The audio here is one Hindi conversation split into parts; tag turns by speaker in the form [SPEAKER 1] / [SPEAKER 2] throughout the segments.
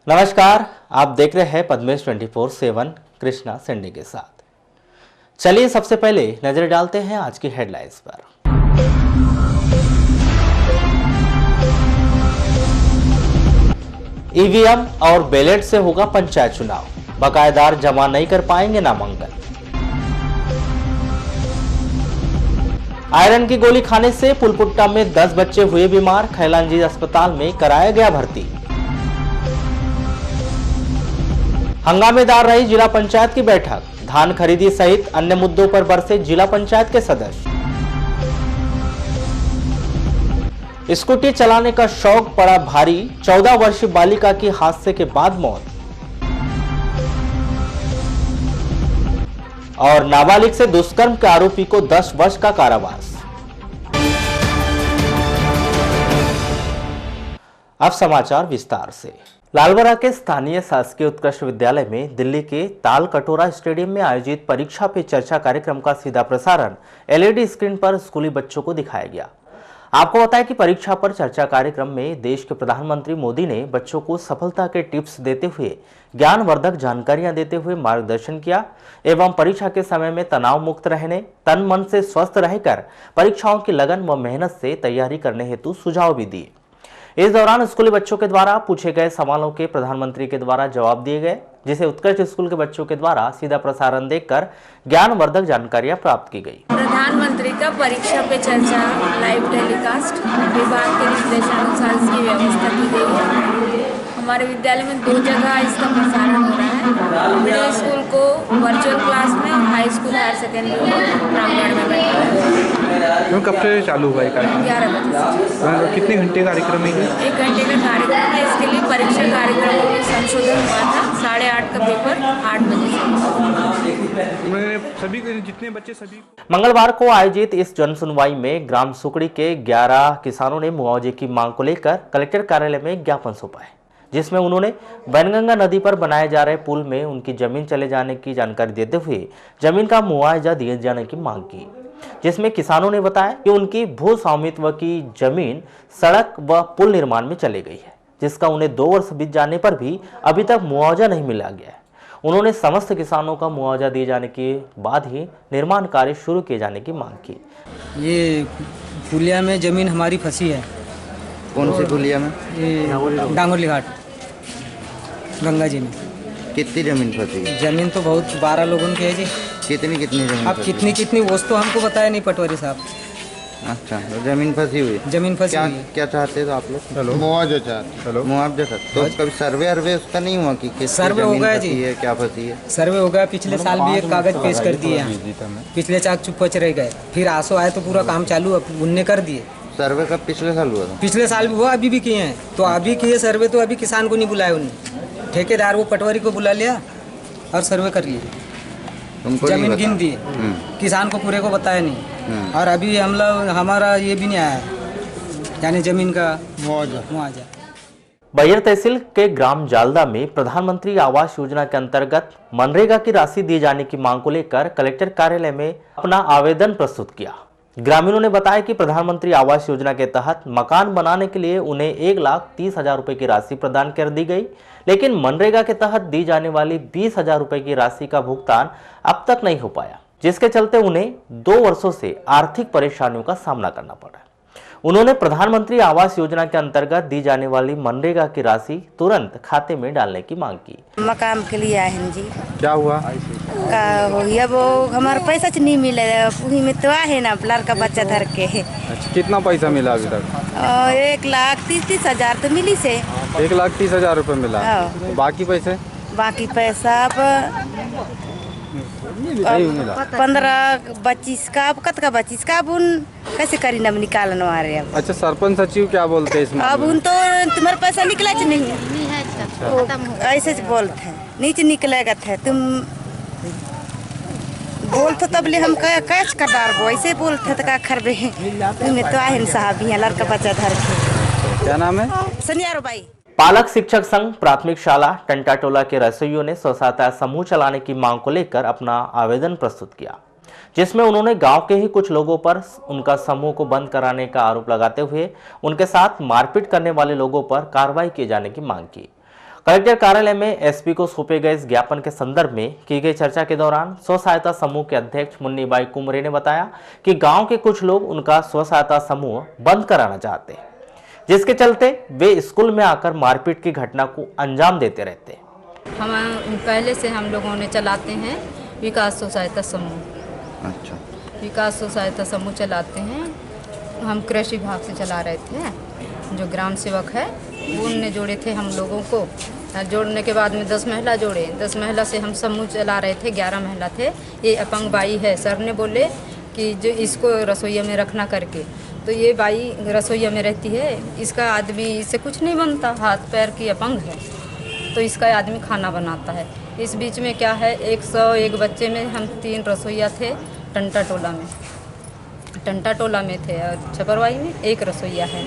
[SPEAKER 1] नमस्कार, आप देख रहे हैं पद्मेश 24/7 कृष्णा संडे के साथ। चलिए सबसे पहले नजर डालते हैं आज की हेडलाइंस पर। ईवीएम और बैलेट से होगा पंचायत चुनाव, बकायेदार जमा नहीं कर पाएंगे नामांकन। आयरन की गोली खाने से पुलपुट्टा में 10 बच्चे हुए बीमार, खैलांजी अस्पताल में कराया गया भर्ती। हंगामेदार रही जिला पंचायत की बैठक, धान खरीदी सहित अन्य मुद्दों पर बरसे जिला पंचायत के सदस्य। स्कूटी चलाने का शौक पड़ा भारी, 14 वर्षीय बालिका की हादसे के बाद मौत। और नाबालिग से दुष्कर्म के आरोपी को 10 वर्ष का कारावास। अब समाचार विस्तार से। लालबरा के स्थानीय शासकीय उत्कृष्ट विद्यालय में दिल्ली के ताल कटोरा स्टेडियम में आयोजित परीक्षा पे चर्चा कार्यक्रम का सीधा प्रसारण एलईडी स्क्रीन पर स्कूली बच्चों को दिखाया गया। आपको बताया कि परीक्षा पर चर्चा कार्यक्रम में देश के प्रधानमंत्री मोदी ने बच्चों को सफलता के टिप्स देते हुए ज्ञानवर्धक जानकारियां देते हुए मार्गदर्शन किया एवं परीक्षा के समय में तनाव मुक्त रहने, तन मन से स्वस्थ रहकर परीक्षाओं की लगन व मेहनत से तैयारी करने हेतु सुझाव भी दिए। इस दौरान स्कूली बच्चों के द्वारा पूछे गए सवालों के प्रधानमंत्री के द्वारा जवाब दिए गए, जिसे उत्कृष्ट स्कूल के बच्चों के द्वारा सीधा प्रसारण देखकर ज्ञानवर्धक जानकारियां प्राप्त की गई।
[SPEAKER 2] प्रधानमंत्री का परीक्षा पे चर्चा लाइव टेलीकास्ट विभाग के निर्देशानुसार इसकी व्यवस्था की गई है। हमारे विद्यालय में 2 जगह इसका प्रसारण हो रहा है। मिडिल स्कूल को वर्चुअल क्लास में, हाई स्कूल हायर सेकेंडरी को रामगढ़ में बैठा है।
[SPEAKER 3] कब से चालू हुआ है कार्यक्रम?
[SPEAKER 2] 11 बजे से।
[SPEAKER 3] कितने घंटे कार्यक्रम है?
[SPEAKER 2] 1 घंटे का कार्यक्रम है। इसके लिए परीक्षा कार्यक्रम में संशोधन हुआ था। 8:30 का पेपर 8 बजे से।
[SPEAKER 3] सभी जितने बच्चे सभी
[SPEAKER 1] मंगलवार को आयोजित इस जन सुनवाई में ग्राम सुकड़ी के 11 किसानों ने मुआवजे की मांग को लेकर कलेक्टर कार्यालय में ज्ञापन सौंपा है, जिसमें उन्होंने वैनगंगा नदी पर बनाए जा रहे पुल में उनकी जमीन चले जाने की जानकारी देते हुए जमीन का मुआवजा दिए जाने की मांग की, जिसमें किसानों ने बताया कि उनकी भू स्वामित्व की जमीन सड़क व पुल निर्माण में चली गई है, जिसका उन्हें 2 वर्ष बीत जाने पर भी अभी तक मुआवजा नहीं मिला गया है। उन्होंने समस्त किसानों का मुआवजा दिए जाने के बाद ही निर्माण कार्य शुरू किए जाने की मांग की।
[SPEAKER 4] ये पुलिया में जमीन हमारी फंसी है।
[SPEAKER 5] कौन सी पुलिया में?
[SPEAKER 4] ये डांगोली घाट गंगा जी में।
[SPEAKER 5] कितनी जमीन फंसी है?
[SPEAKER 4] जमीन तो बहुत 12 लोगों की है जी।
[SPEAKER 5] कितनी जमीन?
[SPEAKER 4] अब कितनी वो तो हमको बताया नहीं पटवारी साहब।
[SPEAKER 5] अच्छा, तो जमीन फंसी हुई है।
[SPEAKER 4] जमीन फंसी हुई है।
[SPEAKER 5] क्या चाहते हो आप लोग?
[SPEAKER 3] मुआवजा चाहते।
[SPEAKER 5] मुआवजा चाहते। तो कभी सर्वे उसका नहीं हुआ कि किस
[SPEAKER 4] सर्वे हो गया जी?
[SPEAKER 5] क्या फंसी है?
[SPEAKER 4] सर्वे हो गया। पिछले साल भी एक कागज पेश कर दिए हैं। पिछले चाक चुप रह गए। फिर आंसू आए तो पूरा काम चालू उनने कर दिए।
[SPEAKER 5] सर्वे कब? पिछले साल हुआ था।
[SPEAKER 4] पिछले साल भी हुआ, अभी भी किए हैं। तो अभी किए सर्वे, तो अभी किसान को नहीं बुलाया उन्होंने। ठेकेदार वो पटवारी को बुला लिया और सर्वे कर लिया। जमीन गिन दी, किसान को पूरे को बताया नहीं। और अभी हम लोग हमारा ये भी नहीं आया, यानी जमीन का मुआवजा।
[SPEAKER 1] बैहर तहसील के ग्राम जालदा में प्रधानमंत्री आवास योजना के अंतर्गत मनरेगा की राशि दिए जाने की मांग को लेकर कलेक्टर कार्यालय में अपना आवेदन प्रस्तुत किया। ग्रामीणों ने बताया कि प्रधानमंत्री आवास योजना के तहत मकान बनाने के लिए उन्हें 1,30,000 रुपए की राशि प्रदान कर दी गई, लेकिन मनरेगा के तहत दी जाने वाली 20,000 रुपए की राशि का भुगतान अब तक नहीं हो पाया, जिसके चलते उन्हें 2 वर्षों से आर्थिक परेशानियों का सामना करना पड़ा। उन्होंने प्रधानमंत्री आवास योजना के अंतर्गत दी जाने वाली मनरेगा की राशि तुरंत खाते में डालने की मांग की।
[SPEAKER 6] मकान के लिए आए हैं जी।
[SPEAKER 3] क्या हुआ?
[SPEAKER 6] का हो गया वो हमारा पैसा नहीं मिले, वही में तो आए ना लड़का बच्चा धर के।
[SPEAKER 3] अच्छा, कितना पैसा मिला अभी तक?
[SPEAKER 6] 1,30,000 तो मिली से।
[SPEAKER 3] 1,30,000 रुपये मिला। बाकी पैसे?
[SPEAKER 6] बाकी पैसा अब 15-25 का, अब कत का 25 का, अब उन कैसे करी ना निकालने वाले अब।
[SPEAKER 3] अच्छा, सरपंच सचिव क्या बोलते हैं इसमें?
[SPEAKER 6] अब उन तो तुम्हारे पैसा निकला नहीं, ऐसे बोलते हैं नीचे निकलेगा थे तुम बोलते तब ले हम कैश का डार वो ऐसे बोलते तो क्या करबे। तुम्हें तो आए साहब यहाँ लड़का बच्चा धर के।
[SPEAKER 3] क्या नाम है?
[SPEAKER 6] सनियारो बाई।
[SPEAKER 1] पालक शिक्षक संघ प्राथमिक शाला टंटाटोला के रसोइयों ने स्वसहायता समूह चलाने की मांग को लेकर अपना आवेदन प्रस्तुत किया, जिसमें उन्होंने गांव के ही कुछ लोगों पर उनका समूह को बंद कराने का आरोप लगाते हुए उनके साथ मारपीट करने वाले लोगों पर कार्रवाई किए जाने की मांग की। कलेक्टर कार्यालय में एसपी को सौंपे गए इस ज्ञापन के संदर्भ में की गई चर्चा के दौरान स्व सहायता समूह के अध्यक्ष मुन्नीबाई कुमरे ने बताया कि गांव के कुछ लोग उनका स्व सहायता समूह बंद कराना चाहते हैं, जिसके चलते वे स्कूल में आकर मारपीट की घटना को अंजाम देते रहते हैं।
[SPEAKER 7] हम पहले से हम लोगों ने चलाते हैं विकास स्व सहायता समूह।
[SPEAKER 5] अच्छा,
[SPEAKER 7] विकास स्व सहायता समूह चलाते हैं। हम कृषि विभाग से चला रहे थे। जो ग्राम सेवक है उनने जोड़े थे हम लोगों को। जोड़ने के बाद में 10 महिला जोड़े। 10 महिला से हम समूह चला रहे थे। 11 महिला थे। ये अपंग बाई है। सर ने बोले कि जो इसको रसोईया में रखना करके, तो ये बाई रसोईया में रहती है। इसका आदमी इससे कुछ नहीं बनता, हाथ पैर की अपंग है, तो इसका आदमी खाना बनाता है। इस बीच में क्या है, 101 बच्चे में हम 3 रसोईया थे। टंटा टोला में थे और छपरवाई में 1 रसोईया है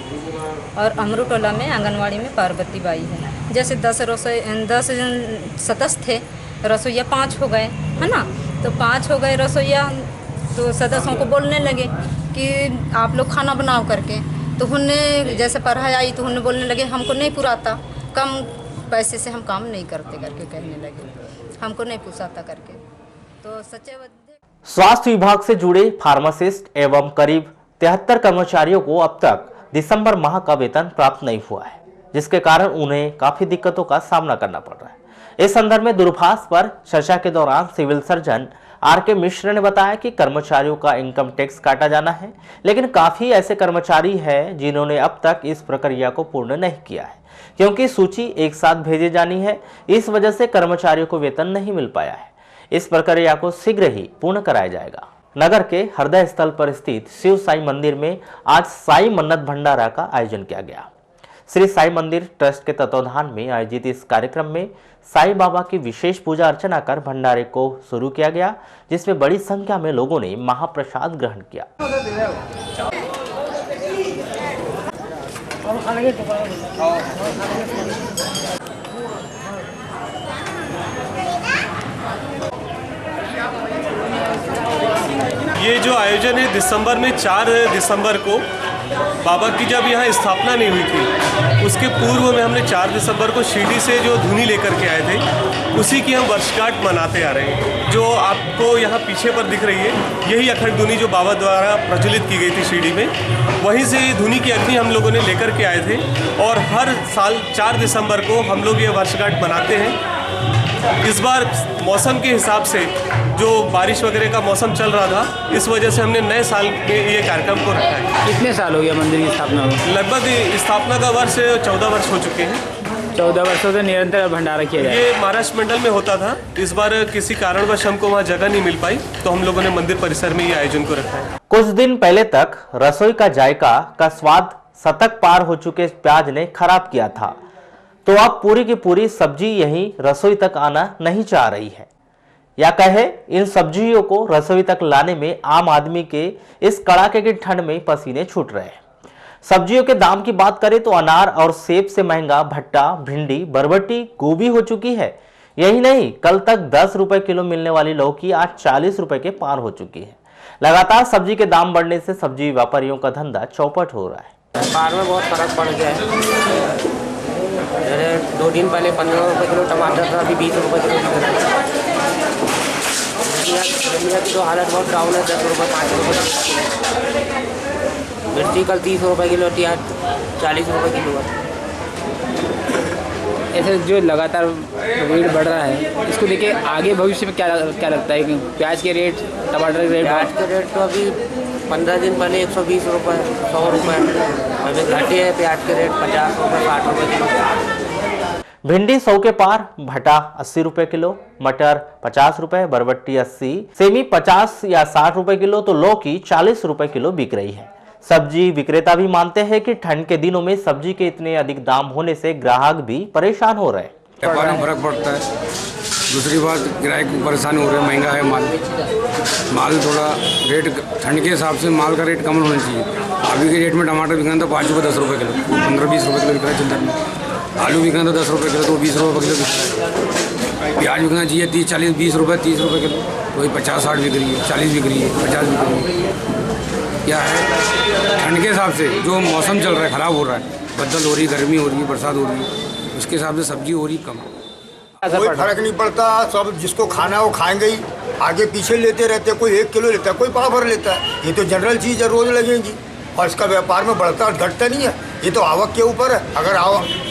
[SPEAKER 7] और अमरू टोला में आंगनवाड़ी में पार्वती बाई है। जैसे 10 सदस्य थे, रसोईया 5 हो गए, है ना। तो 5 हो गए रसोईया, तो सदस्यों को बोलने लगे कि आप लोग खाना बनाओ करके। तो उन्हें जैसे पढ़ाई आई तो उन्हें बोलने लगे हमको नहीं पुराता, कम पैसे से हम काम नहीं करते करके कहने लगे, हमको नहीं पुसाता करके। तो सच्चे
[SPEAKER 1] स्वास्थ्य विभाग से जुड़े फार्मासिस्ट एवं करीब 73 कर्मचारियों को अब तक दिसंबर माह का वेतन प्राप्त नहीं हुआ है, जिसके कारण उन्हें काफी दिक्कतों का सामना करना पड़ रहा है। इस संदर्भ में दूरभाष पर चर्चा के दौरान सिविल सर्जन आर.के. मिश्र ने बताया कि कर्मचारियों का इनकम टैक्स काटा जाना है, लेकिन काफी ऐसे कर्मचारी हैं जिन्होंने अब तक इस प्रक्रिया को पूर्ण नहीं किया है, क्योंकि सूची एक साथ भेजी जानी है। इस वजह से कर्मचारियों को वेतन नहीं मिल पाया है। इस प्रक्रिया को शीघ्र ही पूर्ण कराया जाएगा। नगर के हृदय स्थल पर स्थित शिव साई मंदिर में आज साई मन्नत भंडारा का आयोजन किया गया। श्री साई मंदिर ट्रस्ट के तत्वाधान में आयोजित इस कार्यक्रम में साई बाबा की विशेष पूजा अर्चना कर भंडारे को शुरू किया गया, जिसमें बड़ी संख्या में लोगों ने महाप्रसाद ग्रहण किया।
[SPEAKER 8] ये जो आयोजन है दिसंबर में 4 दिसंबर को बाबा की जब यहाँ स्थापना नहीं हुई थी, उसके पूर्व में हमने 4 दिसंबर को शिरडी से जो धुनी लेकर के आए थे, उसी की हम वर्षगांठ मनाते आ रहे हैं। जो आपको यहाँ पीछे पर दिख रही है, यही अखंड धुनी जो बाबा द्वारा प्रज्वलित की गई थी शिरडी में, वहीं से धुनी की अग्नि हम लोगों ने लेकर के आए थे। और हर साल 4 दिसंबर को हम लोग ये वर्षगांठ मनाते हैं। इस बार मौसम के हिसाब से जो बारिश वगैरह का मौसम चल रहा था, इस वजह से हमने नए साल में ये कार्यक्रम को रखा है।
[SPEAKER 9] कितने साल हो गया मंदिर की स्थापना हो?
[SPEAKER 8] लगभग स्थापना का वर्ष 14 वर्ष हो चुके हैं।
[SPEAKER 9] 14 वर्षों से निरंतर भंडारा किया जाए।
[SPEAKER 8] ये महाराष्ट्र मंडल में होता था। इस बार किसी कारणवश हमको वहाँ जगह नहीं मिल पाई, तो हम लोगों ने मंदिर परिसर में ये आयोजन को रखा है।
[SPEAKER 1] कुछ दिन पहले तक रसोई का जायका का स्वाद शतक पार हो चुके प्याज ने खराब किया था, तो अब पूरी की पूरी सब्जी यहीं रसोई तक आना नहीं चाह रही है। या कहे इन सब्जियों को रसोई तक लाने में आम आदमी के इस कड़ाके की ठंड में पसीने छूट रहे हैं। सब्जियों के दाम की बात करें तो अनार और सेब से महंगा भट्टा, भिंडी, बरबटी, गोभी हो चुकी है। यही नहीं, कल तक 10 रुपए किलो मिलने वाली लौकी आज 40 रुपए के पार हो चुकी है। लगातार सब्जी के दाम बढ़ने से सब्जी व्यापारियों का धंधा चौपट हो रहा है।
[SPEAKER 10] व्यापार में बहुत फर्क पड़ गया है। 2 दिन पहले 15 रुपए किलो टमाटर था, अभी 20 रुपए किलो बिक रहा है। धनिया की तो हालत बहुत डाउन है, 10 रुपये 5 रुपये। मिर्ची कल 30 रुपये किलो थी, आज 40 रुपये किलो है।
[SPEAKER 9] ऐसे जो लगातार रेट बढ़ रहा है, इसको देखिए आगे भविष्य में क्या लगता है कि प्याज के रेट, टमाटर के रेट?
[SPEAKER 10] प्याज के रेट तो अभी 15 दिन पहले 120 रुपये, 100 रुपये, अभी घटे है प्याज के रेट 50 रुपये, 60 रुपये किलो।
[SPEAKER 1] भिंडी 100 के पार, भटा 80 रुपए किलो, मटर 50 रुपए, बरबट्टी 80, सेमी 50 या 60 रुपए किलो, तो लौकी 40 रुपए किलो बिक रही है। सब्जी विक्रेता भी मानते हैं कि ठंड के दिनों में सब्जी के इतने अधिक दाम होने से ग्राहक भी परेशान हो रहे हैं।
[SPEAKER 11] व्यापार में फर्क पड़ता है। दूसरी बात, ग्राहक परेशान हो रहे हैं, महंगा है माल थोड़ा रेट ठंड के हिसाब से माल का रेट कम होना चाहिए। अभी के रेट में टमाटर बिकना था 5 रुपये 10 रुपये किलो, 15-20 रुपये किलो बिक रहा है चिंतन में। आलू बिकना था 10 रुपये किलो, तो 20 रुपये किलो बिक रहा है। प्याज बिकना चाहिए 30-40-20 रुपये 30 रुपये किलो, वही 50-60 बिक रही है, 40 बिक रही है, 50 बिक रही है। क्या है, ठंड के हिसाब से जो मौसम चल रहा है, ख़राब हो रहा है, बदल हो रही है, गर्मी हो रही है, बरसात हो रही है, उसके हिसाब से सब्जी हो रही कम।
[SPEAKER 12] कोई फर्क नहीं पड़ता, सब जिसको खाना है वो खाएंगे ही, आगे पीछे लेते रहते हैं, कोई 1 किलो लेता है, कोई पाव भर लेता है। ये तो जनरल चीज़ है, रोज लगेगी और इसका व्यापार में बढ़ता और घटता नहीं है। ये तो आवक के ऊपर है, अगर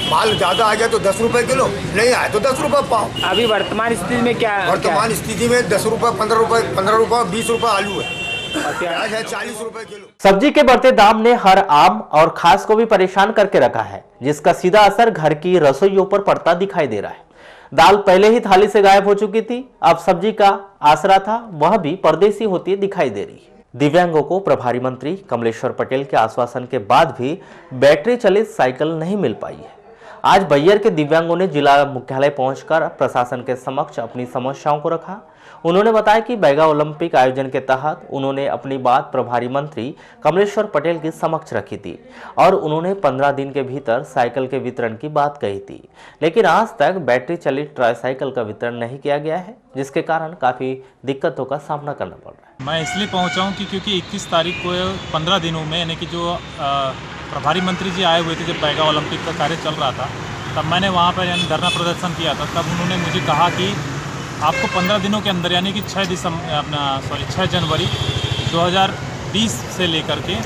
[SPEAKER 12] माल ज़्यादा आ गया तो 10 रुपये किलो, नहीं आए तो 10 रुपये पाव।
[SPEAKER 9] अभी वर्तमान स्थिति में क्या
[SPEAKER 12] वर्तमान स्थिति में 10 रुपये 15 रुपये 20 रुपये आलू है, प्याज है 40 रुपये किलो।
[SPEAKER 1] सब्जी के बढ़ते दाम ने हर आम और खास को भी परेशान करके रखा है, जिसका सीधा असर घर की रसोइयों पर पड़ता दिखाई दे रहा है। दाल पहले ही थाली से गायब हो चुकी थी, अब सब्जी का आसरा था वह भी परदेसी होती दिखाई दे रही है। दिव्यांगों को प्रभारी मंत्री कमलेश्वर पटेल के आश्वासन के बाद भी बैटरी चलित साइकिल नहीं मिल पाई है। आज बैयर के दिव्यांगों ने जिला मुख्यालय पहुंचकर प्रशासन के समक्ष अपनी समस्याओं को रखा। उन्होंने बताया कि बैगा ओलंपिक आयोजन के तहत उन्होंने अपनी बात प्रभारी मंत्री कमलेश्वर पटेल के समक्ष रखी थी और उन्होंने 15 दिन के भीतर साइकिल के वितरण की बात कही थी, लेकिन आज तक बैटरी चलित ट्राईसाइकिल का वितरण नहीं किया गया है, जिसके कारण काफ़ी दिक्कतों का सामना करना पड़ रहा है।
[SPEAKER 13] मैं इसलिए पहुंचा हूं कि क्योंकि 21 तारीख को 15 दिनों में यानी कि जो प्रभारी मंत्री जी आए हुए थे, जब बैगा ओलंपिक का कार्य चल रहा था, तब मैंने वहाँ पर यानी धरना प्रदर्शन किया था। तब उन्होंने मुझे कहा कि आपको 15 दिनों के अंदर यानी कि 6 जनवरी 2020 से लेकर के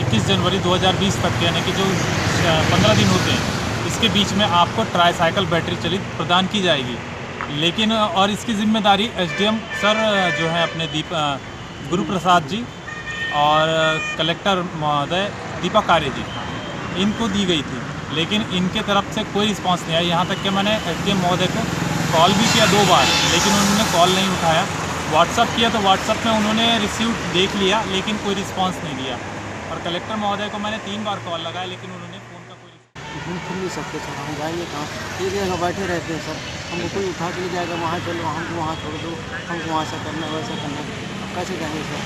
[SPEAKER 13] 21 जनवरी 2020 तक के यानी कि जो 15 दिन होते हैं, इसके बीच में आपको ट्राईसाइकिल बैटरी चलित प्रदान की जाएगी। लेकिन और इसकी जिम्मेदारी एसडीएम सर जो है अपने गुरु प्रसाद जी और कलेक्टर महोदय दीपक आर्य जी, इनको दी गई थी, लेकिन इनके तरफ से कोई रिस्पांस नहीं आया। यहाँ तक कि मैंने एसडीएम महोदय को कॉल भी किया 2 बार, लेकिन उन्होंने कॉल नहीं उठाया। व्हाट्सअप किया तो व्हाट्सअप में उन्होंने रिसीव देख लिया, लेकिन कोई रिस्पांस नहीं दिया। और कलेक्टर महोदय को मैंने 3 बार कॉल लगाया, लेकिन उन्होंने फ़ोन का कोई
[SPEAKER 14] घूम फिर नहीं सकते सर, हम जाएंगे कहाँ? एक जगह बैठे रहते हैं सर, हमको कोई उठा के ले जाएगा, वहाँ चलो, हमको वहाँ छोड़ दो, हमको वहाँ से करना वैसा करना, कैसे जाएंगे सर?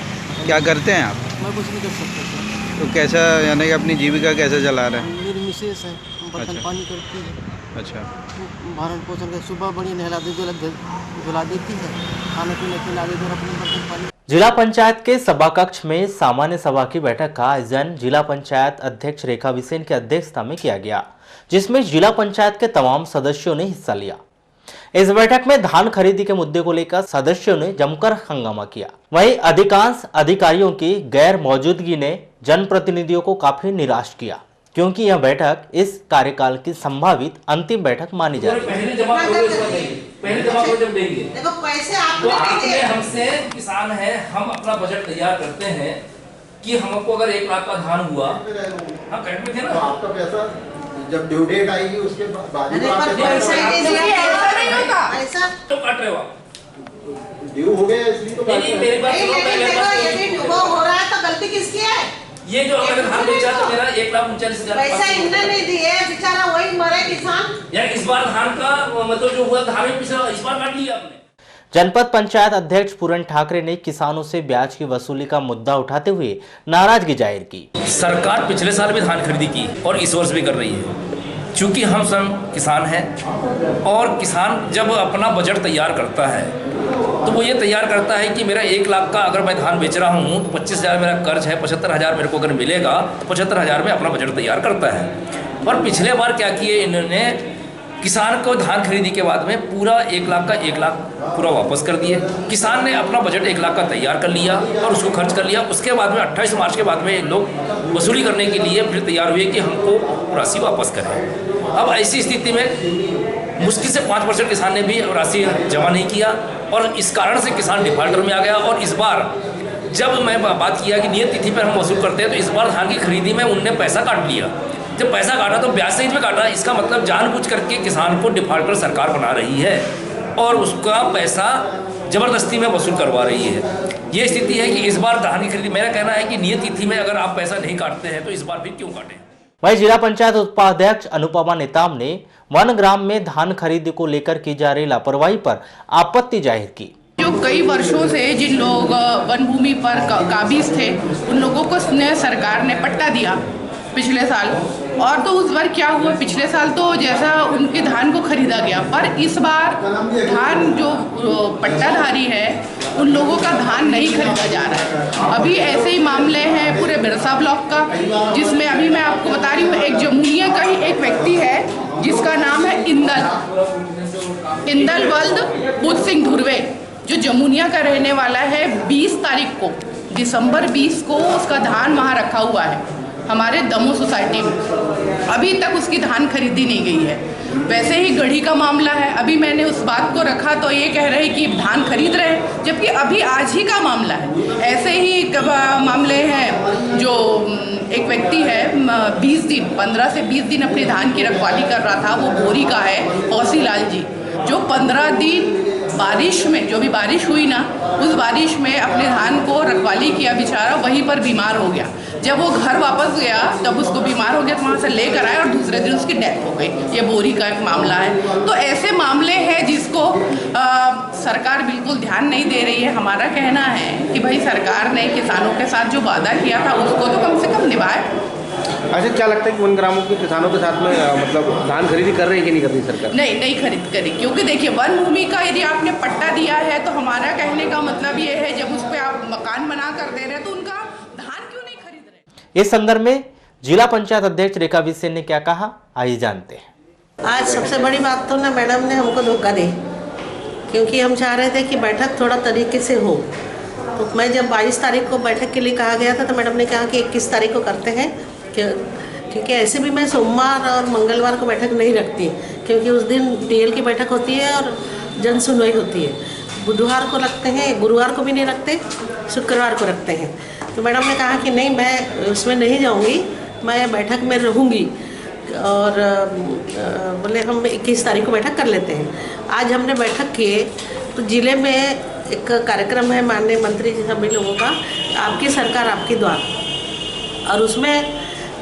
[SPEAKER 3] क्या करते हैं आप?
[SPEAKER 14] मैं कुछ नहीं कर सकता सर।
[SPEAKER 3] तो कैसा यानी कि अपनी जीविका कैसे चला रहे हैं?
[SPEAKER 14] मेरी मिसेस है, बर्तन पानी करती है।
[SPEAKER 3] अच्छा,
[SPEAKER 14] भरण पोषण के सुबह बड़ी नहला धुला देती है, खाने पीने के लिए इधर अपने बर्तन पानी।
[SPEAKER 1] जिला पंचायत के सभा कक्ष में सामान्य सभा की बैठक का आयोजन जिला पंचायत अध्यक्ष रेखा बिसेन की अध्यक्षता में किया गया, जिसमें जिला पंचायत के तमाम सदस्यों ने हिस्सा लिया। इस बैठक में धान खरीदी के मुद्दे को लेकर सदस्यों ने जमकर हंगामा किया। वहीं अधिकांश अधिकारियों की गैर मौजूदगी ने जनप्रतिनिधियों को काफी निराश किया, क्योंकि यह बैठक इस कार्यकाल की संभावित अंतिम बैठक मानी जा रही है।
[SPEAKER 15] पहले जमा करो जब देंगे। देखो पैसे आपने हमसे किसान है, हम अपना बजट तैयार करते हैं कि हमको अगर 1 लाख का धान हुआ, हाँ करेक्ट में थे ना, आपका पैसा जब ड्यू डेट आएगी उसके बाद पैसा तो काट रहे हो आप, ड्यू हो गया इसलिए तो मेरी बात हो रहा है, तो गलती किसकी है? ये जो अगर धान बेचा तो मेरा 1,39,000 पैसा इन्होंने नहीं दिए, बेचारा वही मरे किसान। यार इस बार धान का मतलब जो हुआ धान में पिछला इस बार काट लिया आपने।
[SPEAKER 1] जनपद पंचायत अध्यक्ष पूरन ठाकरे ने किसानों से ब्याज की वसूली का मुद्दा उठाते हुए नाराजगी जाहिर की।
[SPEAKER 15] सरकार पिछले साल भी धान खरीदी की और इस वर्ष भी कर रही है। चूंकि हम सब किसान हैं और किसान जब अपना बजट तैयार करता है तो वो ये तैयार करता है कि मेरा 1 लाख का अगर मैं धान बेच रहा हूँ तो 25,000 मेरा कर्ज है, 75,000 मेरे को अगर मिलेगा तो 75,000 में अपना बजट तैयार करता है। और पिछले बार क्या किए इन्होंने, किसान को धान खरीदी के बाद में पूरा 1 लाख का 1 लाख पूरा वापस कर दिए। किसान ने अपना बजट 1 लाख का तैयार कर लिया और उसको खर्च कर लिया। उसके बाद में 28 मार्च के बाद में लोग वसूली करने के लिए फिर तैयार हुए कि हमको राशि वापस करें। अब ऐसी स्थिति में मुश्किल से 5% किसान ने भी राशि जमा नहीं किया और इस कारण से किसान डिफॉल्टर में आ गया। और इस बार जब मैं बात किया कि नियत तिथि पर हम वसूल करते हैं तो इस बार धान की खरीदी में उनने पैसा काट लिया। जब पैसा काटा तो ब्याज सहित में काटा, इसका मतलब जानबूझ करके किसान को डिफॉल्टर सरकार बना रही है और उसका पैसा ज़बरदस्ती में वसूल करवा रही है। ये स्थिति है कि इस बार धान की खरीदी, मेरा कहना है कि नियत तिथि में अगर आप पैसा नहीं काटते हैं तो इस बार भी क्यों काटें।
[SPEAKER 1] वहीं जिला पंचायत उपाध्यक्ष अनुपमा नेताम ने वन ग्राम में धान खरीदी को लेकर की जा रही लापरवाही पर आपत्ति जाहिर की।
[SPEAKER 16] जो कई वर्षों से जिन लोग वन भूमि पर काबिज थे उन लोगों को सरकार ने पट्टा दिया पिछले साल, और तो उस बार क्या हुआ, पिछले साल तो जैसा उनके धान को खरीदा गया, पर इस बार धान जो पट्टाधारी है उन लोगों का धान नहीं खरीदा जा रहा है। अभी ऐसे ही मामले हैं पूरे बिरसा ब्लॉक का, जिसमें अभी मैं आपको बता रही हूँ, एक जमुनिया का ही एक व्यक्ति है जिसका नाम है इंदल वल्द बुद्ध सिंह धुर्वे, जो जमुनिया का रहने वाला है। 20 तारीख को, दिसंबर 20 को उसका धान वहाँ रखा हुआ है हमारे दमो सोसाइटी में। अभी तक उसकी धान खरीदी नहीं गई है। वैसे ही गढ़ी का मामला है, अभी मैंने उस बात को रखा तो ये कह रहे कि धान खरीद रहे हैं, जबकि अभी आज ही का मामला है। ऐसे ही मामले हैं जो एक व्यक्ति है 20 दिन 15 से 20 दिन अपनी धान की रखवाली कर रहा था, वो बोरी का है कौसी लाल जी, जो 15 दिन बारिश में, जो भी बारिश हुई ना, उस बारिश में अपने धान को रखवाली किया, बेचारा वहीं पर बीमार हो गया। जब वो घर वापस गया तब उसको बीमार हो गया तो वहाँ से लेकर आए और दूसरे दिन उसकी डेथ हो गई। ये बोरी का एक मामला है। तो ऐसे मामले हैं जिसको सरकार बिल्कुल ध्यान नहीं दे रही है। हमारा कहना है कि भाई सरकार ने किसानों के साथ जो वादा किया था उसको तो कम से कम निभाए।
[SPEAKER 17] अच्छा, क्या लगता है कि वन ग्रामों के किसानों के साथ में मतलब धान खरीदी कर रही है कि नहीं कर रही सरकार?
[SPEAKER 16] नहीं खरीद करी, क्योंकि देखिए वन भूमि का यदि आपने पट्टा दिया है तो हमारा कहने का मतलब ये है, जब उस पर आप मकान बना कर दे रहे हैं तो उनका धान क्यों नहीं खरीद रहे।
[SPEAKER 1] इस संदर्भ में जिला पंचायत अध्यक्ष रेखा विसेन ने क्या कहा, आइए जानते हैं।
[SPEAKER 18] आज सबसे बड़ी बात तो ना मैडम ने हमको धोखा दी, क्योंकि हम चाह रहे थे कि बैठक थोड़ा तरीके से हो। तो मैं जब 22 तारीख को बैठक के लिए कहा गया था तो मैडम ने कहा कि 21 तारीख को करते हैं, क्योंकि ऐसे भी मैं सोमवार और मंगलवार को बैठक नहीं रखती, क्योंकि उस दिन DL की बैठक होती है और जन सुनवाई होती है। बुधवार को रखते हैं, गुरुवार को भी नहीं रखते, शुक्रवार को रखते हैं। तो मैडम ने कहा कि नहीं, मैं उसमें नहीं जाऊंगी, मैं बैठक में रहूंगी, और बोले हम 21 तारीख को बैठक कर लेते हैं। आज हमने बैठक किए तो ज़िले में एक कार्यक्रम है माननीय मंत्री जी सभी लोगों का, आपकी सरकार आपकी द्वार, और उसमें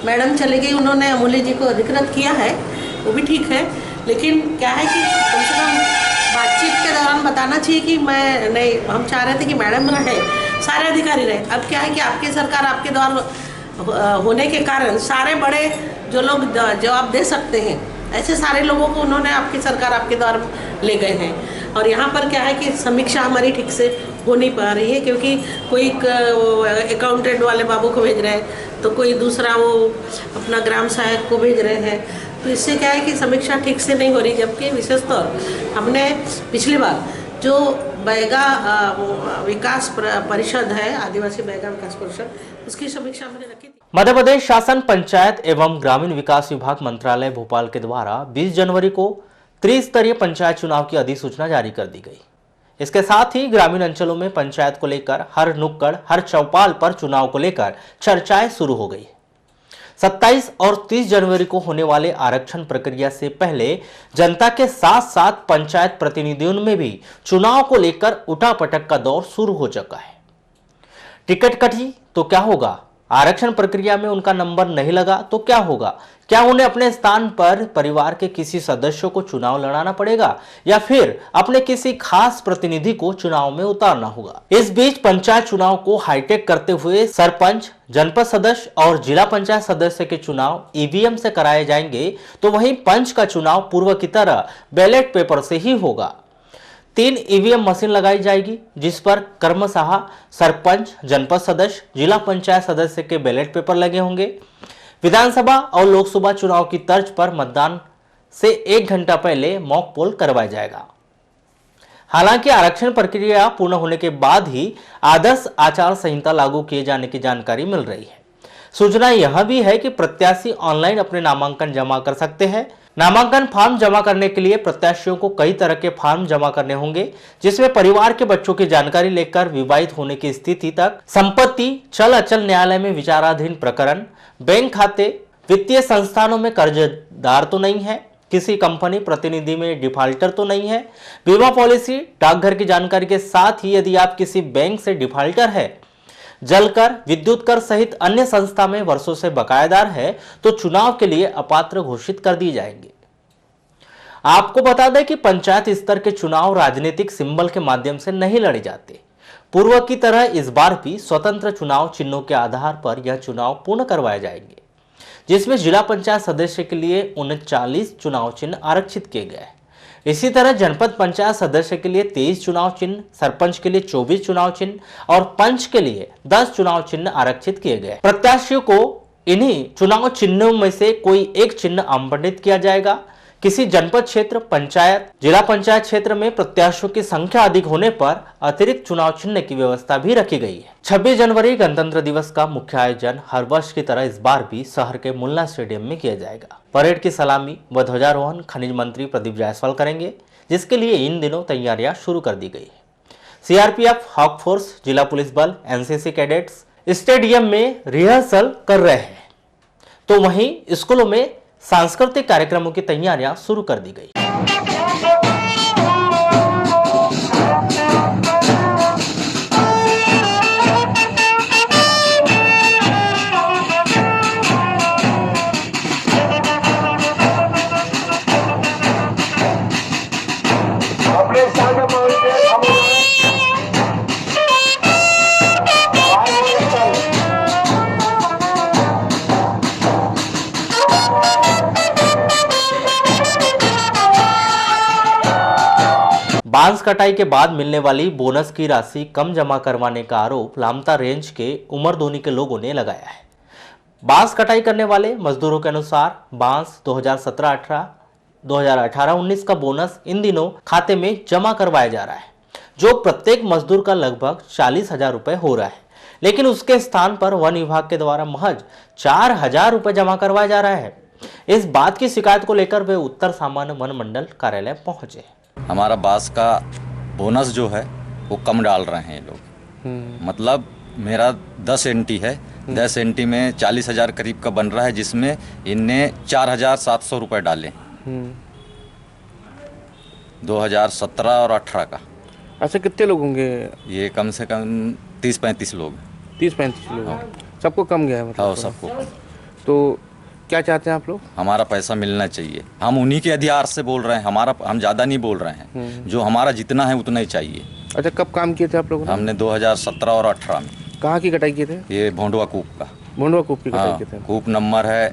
[SPEAKER 18] मैडम चली गई, उन्होंने अमूल्य जी को अधिकृत किया है, वो भी ठीक है, लेकिन क्या है कि कम से कम बातचीत के दौरान बताना चाहिए कि मैं नहीं, हम चाह रहे थे कि मैडम रहे, सारे अधिकारी रहे। अब क्या है कि आपकी सरकार आपके द्वार होने के कारण सारे बड़े जो लोग जवाब दे सकते हैं, ऐसे सारे लोगों को उन्होंने आपकी सरकार आपके द्वार ले गए हैं। और यहाँ पर क्या है कि समीक्षा हमारी ठीक से हो नहीं पा रही है, क्योंकि कोई अकाउंटेंट वाले बाबू को भेज रहे हैं तो कोई दूसरा वो अपना ग्राम सहायक को भेज रहे हैं, तो इससे क्या है कि समीक्षा ठीक से नहीं हो रही। जबकि विशेषतौर हमने पिछली बार जो बैगा विकास परिषद है, आदिवासी बैगा विकास परिषद, उसकी समीक्षा हमने रखी थी।
[SPEAKER 1] मध्य प्रदेश शासन पंचायत एवं ग्रामीण विकास विभाग मंत्रालय भोपाल के द्वारा 20 जनवरी को त्रिस्तरीय पंचायत चुनाव की अधिसूचना जारी कर दी गई। इसके साथ ही ग्रामीण अंचलों में पंचायत को लेकर हर नुक्कड़, हर चौपाल पर चुनाव को लेकर चर्चाएं शुरू हो गई। 27 और 30 जनवरी को होने वाले आरक्षण प्रक्रिया से पहले जनता के साथ साथ पंचायत प्रतिनिधियों में भी चुनाव को लेकर उठापटक का दौर शुरू हो चुका है। टिकट कटी तो क्या होगा, आरक्षण प्रक्रिया में उनका नंबर नहीं लगा तो क्या होगा, क्या उन्हें अपने स्थान पर परिवार के किसी सदस्यों को चुनाव लड़ाना पड़ेगा या फिर अपने किसी खास प्रतिनिधि को चुनाव में उतारना होगा। इस बीच पंचायत चुनाव को हाईटेक करते हुए सरपंच, जनपद सदस्य और जिला पंचायत सदस्य के चुनाव EVM से कराए जाएंगे, तो वहीं पंच का चुनाव पूर्व की तरह बैलेट पेपर से ही होगा। 3 EVM मशीन लगाई जाएगी, जिस पर क्रमशः सरपंच, जनपद सदस्य, जिला पंचायत सदस्य के बैलेट पेपर लगे होंगे। विधानसभा और लोकसभा चुनाव की तर्ज पर मतदान से 1 घंटा पहले मॉक पोल करवाया जाएगा। हालांकि आरक्षण प्रक्रिया पूर्ण होने के बाद ही आदर्श आचार संहिता लागू किए जाने की जानकारी मिल रही है। सूचना यह भी है कि प्रत्याशी ऑनलाइन अपने नामांकन जमा कर सकते हैं। नामांकन फॉर्म जमा करने के लिए प्रत्याशियों को कई तरह के फॉर्म जमा करने होंगे, जिसमें परिवार के बच्चों की जानकारी लेकर विवाहित होने की स्थिति तक, संपत्ति, चल अचल न्यायालय में विचाराधीन प्रकरण, बैंक खाते, वित्तीय संस्थानों में कर्जदार तो नहीं है, किसी कंपनी प्रतिनिधि में डिफाल्टर तो नहीं है, बीमा पॉलिसी, डाकघर की जानकारी के साथ ही यदि आप किसी बैंक से डिफाल्टर है, जल कर, विद्युत कर सहित अन्य संस्था में वर्षों से बकायेदार है, तो चुनाव के लिए अपात्र घोषित कर दिए जाएंगे। आपको बता दें कि पंचायत स्तर के चुनाव राजनीतिक सिंबल के माध्यम से नहीं लड़े जाते। पूर्व की तरह इस बार भी स्वतंत्र चुनाव चिन्हों के आधार पर यह चुनाव पूर्ण करवाए जाएंगे, जिसमें जिला पंचायत सदस्य के लिए 39 चुनाव चिन्ह आरक्षित किए गए हैं। इसी तरह जनपद पंचायत सदस्य के लिए 23 चुनाव चिन्ह, सरपंच के लिए 24 चुनाव चिन्ह और पंच के लिए 10 चुनाव चिन्ह आरक्षित किए गए। प्रत्याशियों को इन्हीं चुनाव चिन्हों में से कोई एक चिन्ह आवंटित किया जाएगा। किसी जनपद क्षेत्र, पंचायत, जिला पंचायत क्षेत्र में प्रत्याशियों की संख्या अधिक होने पर अतिरिक्त चुनाव चिन्ह की व्यवस्था भी रखी गई है। 26 जनवरी गणतंत्र दिवस का मुख्य आयोजन हर वर्ष की तरह इस बार भी शहर के मुल्ला स्टेडियम में किया जाएगा। परेड की सलामी व ध्वजारोहण खनिज मंत्री प्रदीप जायसवाल करेंगे, जिसके लिए इन दिनों तैयारियां शुरू कर दी गई है। सीआरपीएफ, हॉक फोर्स, जिला पुलिस बल, एनसीसी कैडेट्स स्टेडियम में रिहर्सल कर रहे हैं, तो वहीं स्कूलों में सांस्कृतिक कार्यक्रमों की तैयारियां शुरू कर दी गई। बांस कटाई के बाद मिलने वाली बोनस की राशि कम जमा करवाने का आरोप लामता रेंज के उमरदोनी के लोगों ने लगाया है। बांस कटाई करने वाले मजदूरों के अनुसार बांस 2017-18, 2018-19 का बोनस इन दिनों खाते में जमा करवाया जा रहा है, जो प्रत्येक मजदूर का लगभग 40,000 रुपए हो रहा है, लेकिन उसके स्थान पर वन विभाग के द्वारा महज 4,000 रुपए जमा करवाया जा रहा है। इस बात की शिकायत को लेकर वे उत्तर सामान्य वन मंडल कार्यालय पहुंचे।
[SPEAKER 19] हमारा बांस का बोनस जो है वो कम डाल रहे हैं ये लोग। मतलब मेरा 10 एंटी है, 10 एंटी में 40,000 करीब का बन रहा है, जिसमें इनने 4,700 रुपये डाले 2017 और 18 का।
[SPEAKER 17] अच्छा, कितने लोग होंगे?
[SPEAKER 19] ये कम से कम 30-35 लोग।
[SPEAKER 17] 30-35 लोग। हाँ। सबको कम गया है मतलब?
[SPEAKER 19] हाँ, सबको।
[SPEAKER 17] तो क्या चाहते हैं आप लोग?
[SPEAKER 19] हमारा पैसा मिलना चाहिए। हम उन्हीं के अधिकार से बोल रहे हैं, हम ज़्यादा नहीं बोल रहे हैं। जो हमारा जितना है उतना ही चाहिए।
[SPEAKER 17] अच्छा, कब काम किए थे आप लोगों ने?
[SPEAKER 19] हमने 2017 और 18 में।
[SPEAKER 17] कहाँ की कटाई किए थे?
[SPEAKER 19] ये भोंडवा कूप का।
[SPEAKER 17] भोंडवा कूप की कटाई किए थे।
[SPEAKER 19] कूप नंबर है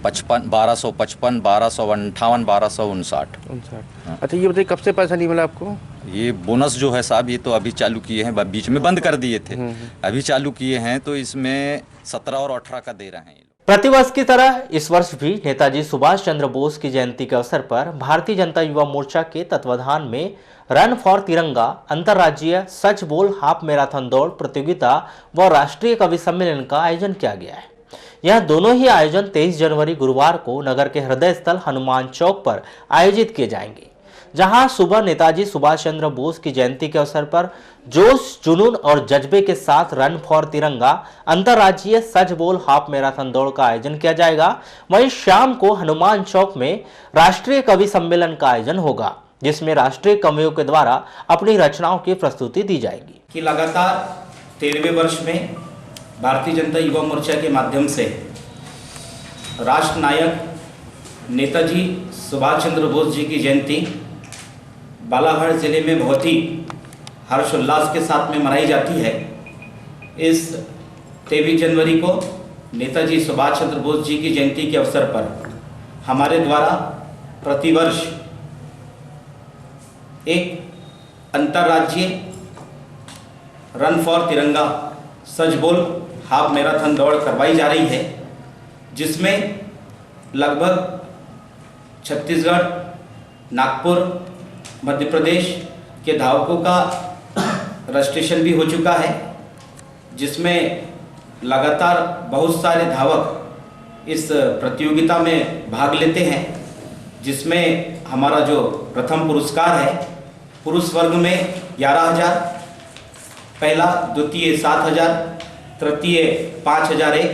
[SPEAKER 19] 1255, 1258, 1259।
[SPEAKER 17] अच्छा, ये बताइए कब से पैसा नहीं मिला आपको?
[SPEAKER 19] ये बोनस जो है साहब, ये तो अभी चालू किए हैं, बीच में बंद कर दिए थे, अभी चालू किए हैं, तो इसमें 17 और 18 का दे रहे हैं।
[SPEAKER 1] प्रतिवर्ष की तरह इस वर्ष भी नेताजी सुभाष चंद्र बोस की जयंती के अवसर पर भारतीय जनता युवा मोर्चा के तत्वाधान में रन फॉर तिरंगा, अंतर्राज्यीय सच बोल हाफ मैराथन दौड़ प्रतियोगिता व राष्ट्रीय कवि सम्मेलन का आयोजन किया गया है। यह दोनों ही आयोजन 23 जनवरी गुरुवार को नगर के हृदय स्थल हनुमान चौक पर आयोजित किए जाएंगे, जहां सुबह नेताजी सुभाष चंद्र बोस की जयंती के अवसर पर जोश, जुनून और जज्बे के साथ रन फॉर तिरंगा, अंतर्राज्यीय सच बोल हाफ मैराथन दौड़ का आयोजन किया जाएगा। वहीं शाम को हनुमान चौक में राष्ट्रीय कवि सम्मेलन का आयोजन होगा, जिसमें राष्ट्रीय कवियों के द्वारा अपनी रचनाओं की प्रस्तुति दी जाएगी।
[SPEAKER 20] कि लगातार 13वें वर्ष में भारतीय जनता युवा मोर्चा के माध्यम से राष्ट्र नायक नेताजी सुभाष चंद्र बोस जी की जयंती बालाघाट जिले में बहुत ही हर्षोल्लास के साथ में मनाई जाती है। इस 23 जनवरी को नेताजी सुभाष चंद्र बोस जी की जयंती के अवसर पर हमारे द्वारा प्रतिवर्ष एक अंतर्राज्यीय रन फॉर तिरंगा सच बोल हाफ मैराथन दौड़ करवाई जा रही है, जिसमें लगभग छत्तीसगढ़, नागपुर, मध्य प्रदेश के धावकों का रजिस्ट्रेशन भी हो चुका है, जिसमें लगातार बहुत सारे धावक इस प्रतियोगिता में भाग लेते हैं, जिसमें हमारा जो प्रथम पुरस्कार है पुरुष वर्ग में 11,000, पहला, द्वितीय 7,000, तृतीय 5,001,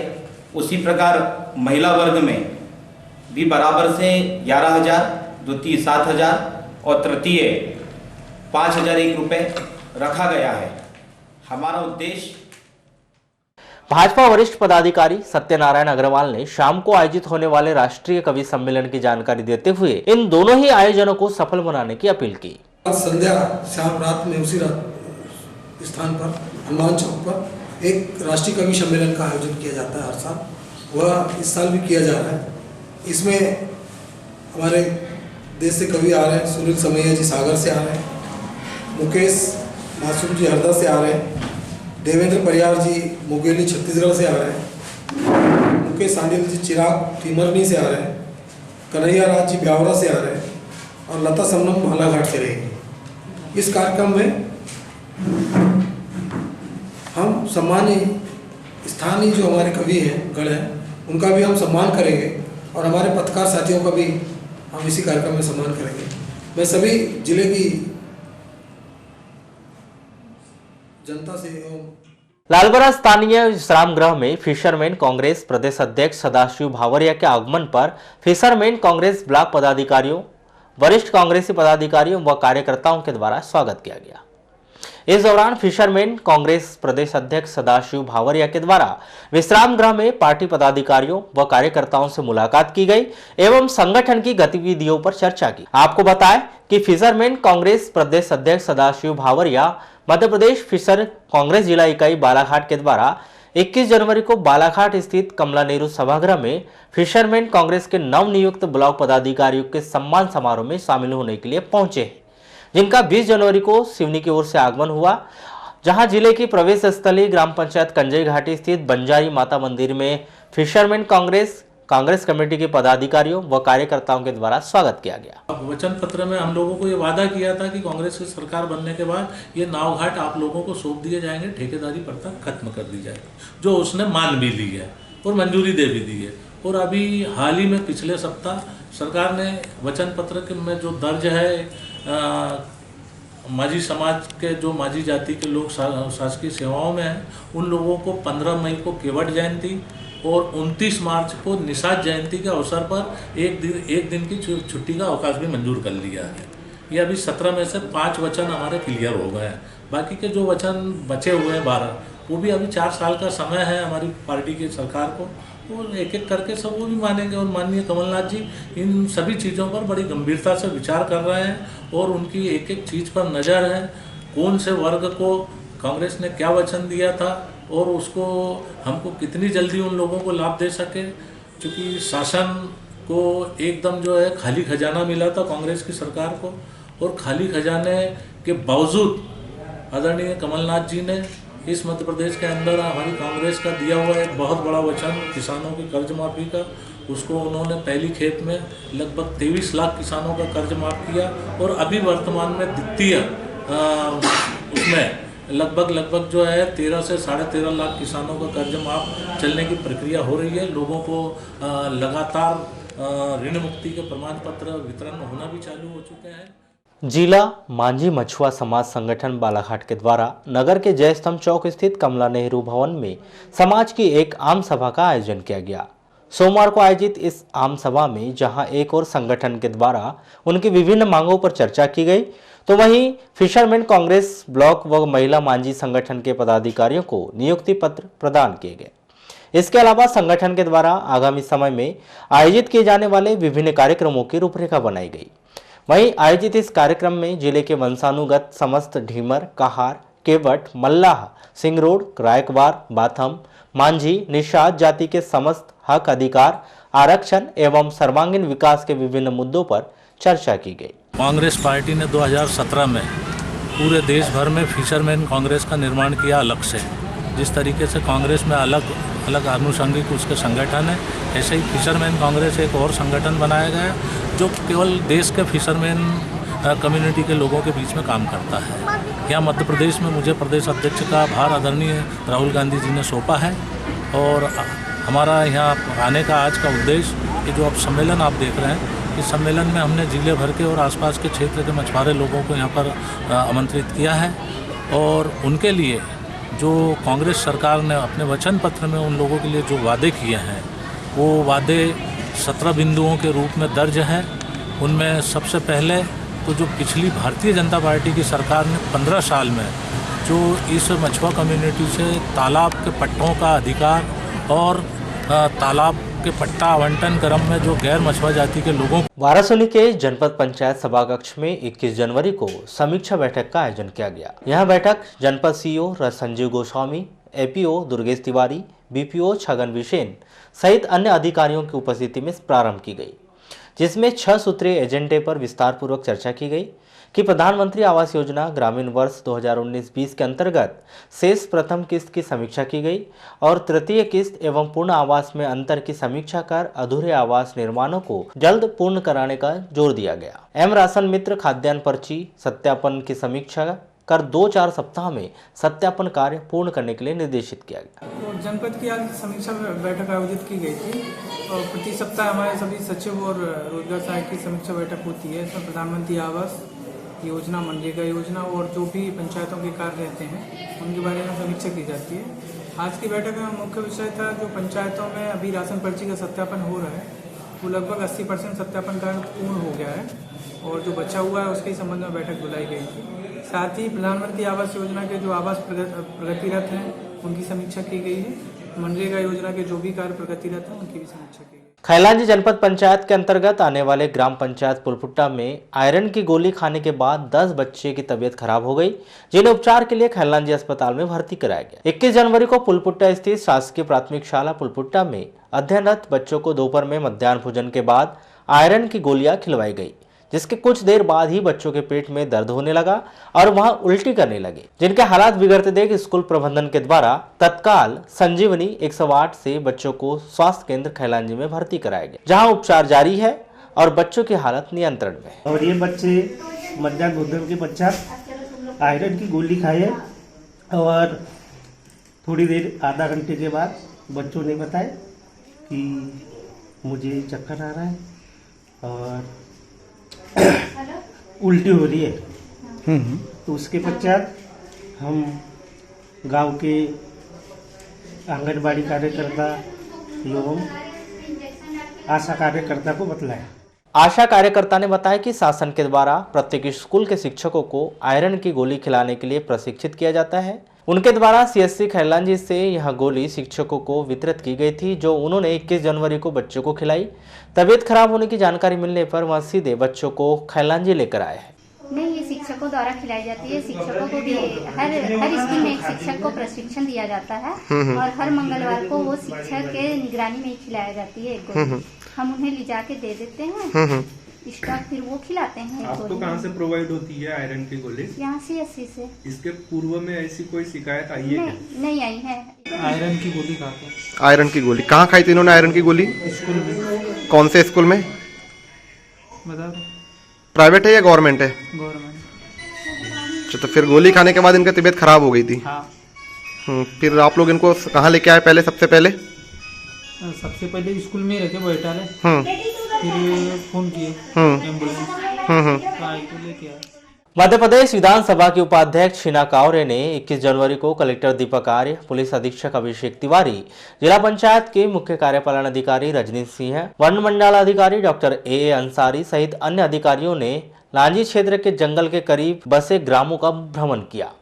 [SPEAKER 20] उसी प्रकार महिला वर्ग में भी बराबर से 11,000, द्वितीय 7,000 और तृतीय 5,001 रुपये रखा गया है। हमारा उद्देश्य।
[SPEAKER 1] भाजपा वरिष्ठ पदाधिकारी सत्यनारायण अग्रवाल ने शाम को आयोजित होने वाले राष्ट्रीय कवि सम्मेलन की जानकारी देते हुए इन दोनों ही आयोजनों को सफल बनाने की अपील की।
[SPEAKER 21] संध्या शाम रात में उसी स्थान पर हनुमान चौक पर एक राष्ट्रीय कवि सम्मेलन का आयोजन किया जाता है हर साल, वह इस साल भी किया जा रहा है। इसमें हमारे देश से कवि आ रहे हैं, सुनील समैया जी सागर से आ रहे हैं, मुकेश मासूम जी हरदा से आ रहे हैं, देवेंद्र परियार जी मुंगेली छत्तीसगढ़ से आ रहे हैं, मुकेश सांडिल जी चिराग टीमरनी से आ रहे हैं, कन्हैया राज जी ब्यावरा से आ रहे हैं और लता समनम बालाघाट से रहेंगी। इस कार्यक्रम में हम सम्मानीय स्थानीय जो हमारे कवि हैं गण हैं उनका भी हम सम्मान करेंगे और हमारे पत्रकार साथियों का भी हम इसी कार्यक्रम में सम्मान करेंगे। मैं सभी जिले की जनता से
[SPEAKER 1] लालबरा स्थानीय विश्राम गृह में फिशरमैन कांग्रेस प्रदेश अध्यक्ष सदाशिव भावरिया के आगमन पर फिशरमैन कांग्रेस ब्लॉक पदाधिकारियों, वरिष्ठ कांग्रेसी पदाधिकारियों व कार्यकर्ताओं के द्वारा स्वागत किया गया। इस दौरान फिशरमैन कांग्रेस प्रदेश अध्यक्ष सदाशिव भावरिया के द्वारा विश्राम गृह में पार्टी पदाधिकारियों व कार्यकर्ताओं से मुलाकात की गई एवं संगठन की गतिविधियों पर चर्चा की। आपको बताएं कि फिशरमैन कांग्रेस प्रदेश अध्यक्ष सदाशिव भावरिया मध्य प्रदेश फिशर कांग्रेस जिला इकाई बालाघाट के द्वारा 21 जनवरी को बालाघाट स्थित कमला नेहरू सभागृह में फिशरमैन कांग्रेस के नवनियुक्त ब्लॉक पदाधिकारियों के सम्मान समारोह में शामिल होने के लिए पहुंचे हैं, जिनका 20 जनवरी को सिवनी की ओर से आगमन हुआ, जहां जिले की प्रवेश स्थली ग्राम पंचायत कंजई घाटी स्थित बंजारी माता मंदिर में फिशरमैन कांग्रेस कमेटी के पदाधिकारियों व कार्यकर्ताओं के द्वारा स्वागत किया गया।
[SPEAKER 2] वचन पत्र में हम लोगों को ये वादा किया था कि कांग्रेस की सरकार बनने के बाद ये नावघाट आप लोगों को सौंप दिए जाएंगे, ठेकेदारी प्रथा खत्म कर दी जाएगी, जो उसने मान भी ली है और मंजूरी दे भी दी है। और अभी हाल ही में पिछले सप्ताह सरकार ने वचन पत्र में जो दर्ज है माझी समाज के जो माझी जाति के लोग शासकीय सेवाओं में हैं, उन लोगों को 15 मई को केवट जयंती और 29 मार्च को निषाद जयंती के अवसर पर एक दिन की छुट्टी का अवकाश भी मंजूर कर लिया है। ये अभी 17 में से 5 वचन हमारे क्लियर हो गए हैं। बाकी के जो वचन बचे हुए हैं 12, वो भी अभी 4 साल का समय है हमारी पार्टी की सरकार को, वो एक एक करके सब वो भी मानेंगे। और माननीय कमलनाथ जी इन सभी चीज़ों पर बड़ी गंभीरता से विचार कर रहे हैं और उनकी एक एक चीज़ पर नज़र है। कौन से वर्ग को कांग्रेस ने क्या वचन दिया था और उसको हमको कितनी जल्दी उन लोगों को लाभ दे सके, क्योंकि शासन को एकदम जो है खाली खजाना मिला था कांग्रेस की सरकार को, और खाली खजाने के बावजूद आदरणीय कमलनाथ जी ने इस मध्य प्रदेश के अंदर हमारी कांग्रेस का दिया हुआ एक बहुत बड़ा वचन किसानों की कर्ज माफ़ी का, उसको उन्होंने पहली खेप में लगभग 23 लाख किसानों का कर्ज माफ़ किया और अभी वर्तमान में द्वितीय उसमें लगभग जो है 13 से 13.5 लाख किसानों का कर्ज माफ चलने की प्रक्रिया हो रही है। लोगों को लगातार ऋण मुक्ति के प्रमाण पत्र वितरण होना भी चालू हो चुके हैं।
[SPEAKER 1] जिला मांझी मछुआ समाज संगठन बालाघाट के द्वारा नगर के जयस्तंभ चौक स्थित कमला नेहरू भवन में समाज की एक आम सभा का आयोजन किया गया। सोमवार को आयोजित इस आम सभा में जहां एक और संगठन के द्वारा उनकी विभिन्न मांगों पर चर्चा की गई, तो वहीं फिशरमैन कांग्रेस ब्लॉक व महिला मांझी संगठन के पदाधिकारियों को नियुक्ति पत्र प्रदान किए गए। इसके अलावा संगठन के द्वारा आगामी समय में आयोजित किए जाने वाले विभिन्न कार्यक्रमों की रूपरेखा बनाई गई। वहीं आयोजित इस कार्यक्रम में जिले के वंशानुगत समस्त ढीमर, कहार, केवट, मल्लाह, सिंगरोड, रायकवार, बाथम, मांझी, निषाद जाति के समस्त हक, अधिकार, आरक्षण एवं सर्वांगीण विकास के विभिन्न मुद्दों पर चर्चा की गई।
[SPEAKER 2] कांग्रेस पार्टी ने 2017 में पूरे देश भर में फिशरमैन कांग्रेस का निर्माण किया अलग से। जिस तरीके से कांग्रेस में अलग अलग आनुषंगिक उसके संगठन है, ऐसे ही फिशरमैन कांग्रेस एक और संगठन बनाया गया जो केवल देश के फिशरमैन कम्युनिटी के लोगों के बीच में काम करता है। यहाँ मध्य प्रदेश में मुझे प्रदेश अध्यक्ष का भार आदरणीय राहुल गांधी जी ने सौंपा है और हमारा यहाँ आने का आज का उद्देश्य, ये जो अब सम्मेलन आप देख रहे हैं, इस सम्मेलन में हमने जिले भर के और आसपास के क्षेत्र के मछुआरे लोगों को यहाँ पर आमंत्रित किया है और उनके लिए जो कांग्रेस सरकार ने अपने वचन पत्र में उन लोगों के लिए जो वादे किए हैं, वो वादे 17 बिंदुओं के रूप में दर्ज हैं। उनमें सबसे पहले तो जो पिछली भारतीय जनता पार्टी की सरकार ने 15 साल में जो इस मछुआ कम्युनिटी से तालाब के पट्टों का अधिकार और तालाब के पट्टा आवंटन क्रम में जो गैर मछुआ जाति के लोगों
[SPEAKER 1] वारासोली के जनपद पंचायत सभाकक्ष में 21 जनवरी को समीक्षा बैठक का आयोजन किया गया। यह बैठक जनपद CEO Sanjeev Goswami, APO Durgesh Tiwari, BPO Chhagan Bisen सहित अन्य अधिकारियों की उपस्थिति में प्रारंभ की गई, जिसमें 6 सूत्रीय एजेंडे पर विस्तार पूर्वक चर्चा की गई। कि प्रधानमंत्री आवास योजना ग्रामीण वर्ष 2019-20 के अंतर्गत शेष प्रथम किस्त की समीक्षा की गई और तृतीय किस्त एवं पूर्ण आवास में अंतर की समीक्षा कर अधूरे आवास निर्माणों को जल्द पूर्ण कराने का जोर दिया गया। एम राशन मित्र खाद्यान्न पर्ची सत्यापन की समीक्षा कर 2-4 सप्ताह में सत्यापन कार्य पूर्ण करने के लिए निर्देशित किया गया।
[SPEAKER 4] जनपद की आज समीक्षा बैठक आयोजित की गई थी और प्रति सप्ताह हमारे सभी सचिव और रोजगार सहायक की समीक्षा बैठक होती है। इसमें प्रधानमंत्री आवास योजना, मनरेगा योजना और जो भी पंचायतों के कार्य रहते हैं उनके बारे में समीक्षा की जाती है। आज की बैठक में मुख्य विषय था जो पंचायतों में अभी राशन पर्ची का सत्यापन हो रहा है वो लगभग 80% सत्यापन कार्य पूर्ण हो गया है और जो बचा हुआ है उसके संबंध में बैठक बुलाई गई थी। साथ ही प्रधानमंत्री आवास योजना के जो आवास प्रगतिरत हैं उनकी समीक्षा की गई है। मनरेगा योजना के जो भी कार्य प्रगतिरत हैं उनकी भी समीक्षा की गई।
[SPEAKER 1] खैलांजी जनपद पंचायत के अंतर्गत आने वाले ग्राम पंचायत पुलपुट्टा में आयरन की गोली खाने के बाद 10 बच्चे की तबीयत खराब हो गई, जिन्हें उपचार के लिए खैलांजी अस्पताल में भर्ती कराया गया। 21 जनवरी को पुलपुट्टा स्थित शासकीय प्राथमिक शाला पुलपुट्टा में अध्ययनरत बच्चों को दोपहर में मध्याह्न भोजन के बाद आयरन की गोलियां खिलवाई गई, जिसके कुछ देर बाद ही बच्चों के पेट में दर्द होने लगा और वहां उल्टी करने लगे, जिनके हालात बिगड़ते देख स्कूल प्रबंधन के द्वारा तत्काल संजीवनी 108 से बच्चों को स्वास्थ्य केंद्र खैलांजी में भर्ती कराया गया, जहां उपचार जारी है और बच्चों की हालत नियंत्रण में है।
[SPEAKER 22] और ये बच्चे मध्याह्न भोजन के पश्चात आयरन की गोली खाए और थोड़ी देर आधा घंटे के बाद बच्चों ने बताया कि मुझे चक्कर आ रहा है और उल्टी हो रही है। तो उसके पश्चात हम गांव के आंगनबाड़ी कार्यकर्ता एवं आशा कार्यकर्ता को बतलाया।
[SPEAKER 1] आशा कार्यकर्ता ने बताया कि शासन के द्वारा प्रत्येक स्कूल के शिक्षकों को आयरन की गोली खिलाने के लिए प्रशिक्षित किया जाता है। उनके द्वारा CSC खैलांजी से यह गोली शिक्षकों को वितरित की गई थी, जो उन्होंने 21 जनवरी को बच्चों को खिलाई। तबीयत खराब होने की जानकारी मिलने पर वह सीधे बच्चों को खैलांजी लेकर आए हैं।
[SPEAKER 23] नहीं, ये शिक्षकों द्वारा खिलाई जाती है। शिक्षकों को भी हर स्कूल में एक शिक्षक को प्रशिक्षण दिया जाता है और हर मंगलवार को वो शिक्षक के निगरानी में खिलाई जाती है एक गोली। हम उन्हें ले जाके दे देते हैं, स्टॉक फिर वो खिलाते हैं।
[SPEAKER 24] आपको कहाँ से प्रोवाइड होती है आयरन की गोली?
[SPEAKER 23] यहाँ CSC से।
[SPEAKER 24] इसके पूर्व में ऐसी कोई शिकायत आई है?
[SPEAKER 23] नहीं आई है।
[SPEAKER 4] आयरन की गोली खाते हैं।
[SPEAKER 17] आयरन की गोली कहाँ खाई थी इन्होंने? आयरन की गोली
[SPEAKER 4] स्कूल में।
[SPEAKER 17] कौन से स्कूल में?
[SPEAKER 4] बता।
[SPEAKER 17] प्राइवेट है या गवर्नमेंट है?
[SPEAKER 4] गवर्नमेंट।
[SPEAKER 17] अच्छा, तो फिर गोली खाने के बाद इनका तबीयत खराब हो गई थी।
[SPEAKER 4] हाँ।
[SPEAKER 17] फिर आप लोग इनको कहाँ लेके आए पहले? सबसे पहले
[SPEAKER 4] स्कूल में रखे बैठा रहे, फिर फोन किए एम्बुलेंस लेके आए।
[SPEAKER 1] मध्य प्रदेश विधानसभा के उपाध्यक्ष शीना कावरे ने 21 जनवरी को कलेक्टर दीपक आर्य, पुलिस अधीक्षक अभिषेक तिवारी, जिला पंचायत के मुख्य कार्यपालन अधिकारी रजनीश सिंह, वन मंडलाधिकारी डॉक्टर AA अंसारी सहित अन्य अधिकारियों ने लांजी क्षेत्र के जंगल के करीब बसे ग्रामों का भ्रमण किया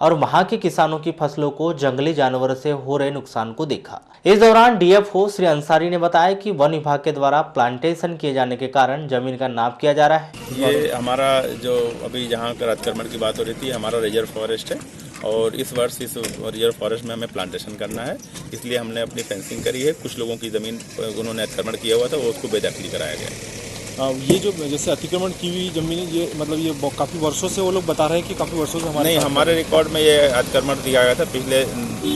[SPEAKER 1] और वहां के किसानों की फसलों को जंगली जानवरों से हो रहे नुकसान को देखा। इस दौरान DFO श्री अंसारी ने बताया कि वन विभाग के द्वारा प्लांटेशन किए जाने के कारण जमीन का नाप किया जा रहा है।
[SPEAKER 25] ये हमारा जो अभी जहाँ का अतिक्रमण की बात हो रही थी, हमारा रिजर्व फॉरेस्ट है और इस वर्ष इस रिजर्व फॉरेस्ट में हमें प्लांटेशन करना है, इसलिए हमने अपनी फेंसिंग करी है। कुछ लोगों की ज़मीन उन्होंने अतिक्रमण किया हुआ था, वो उसको बेदखली कराया गया।
[SPEAKER 26] ये जो जैसे अतिक्रमण की हुई जमीन, ये मतलब ये काफ़ी वर्षों से वो लोग बता रहे हैं कि काफ़ी वर्षों से
[SPEAKER 25] हमारे रिकॉर्ड में ये अतिक्रमण दिया गया था पिछले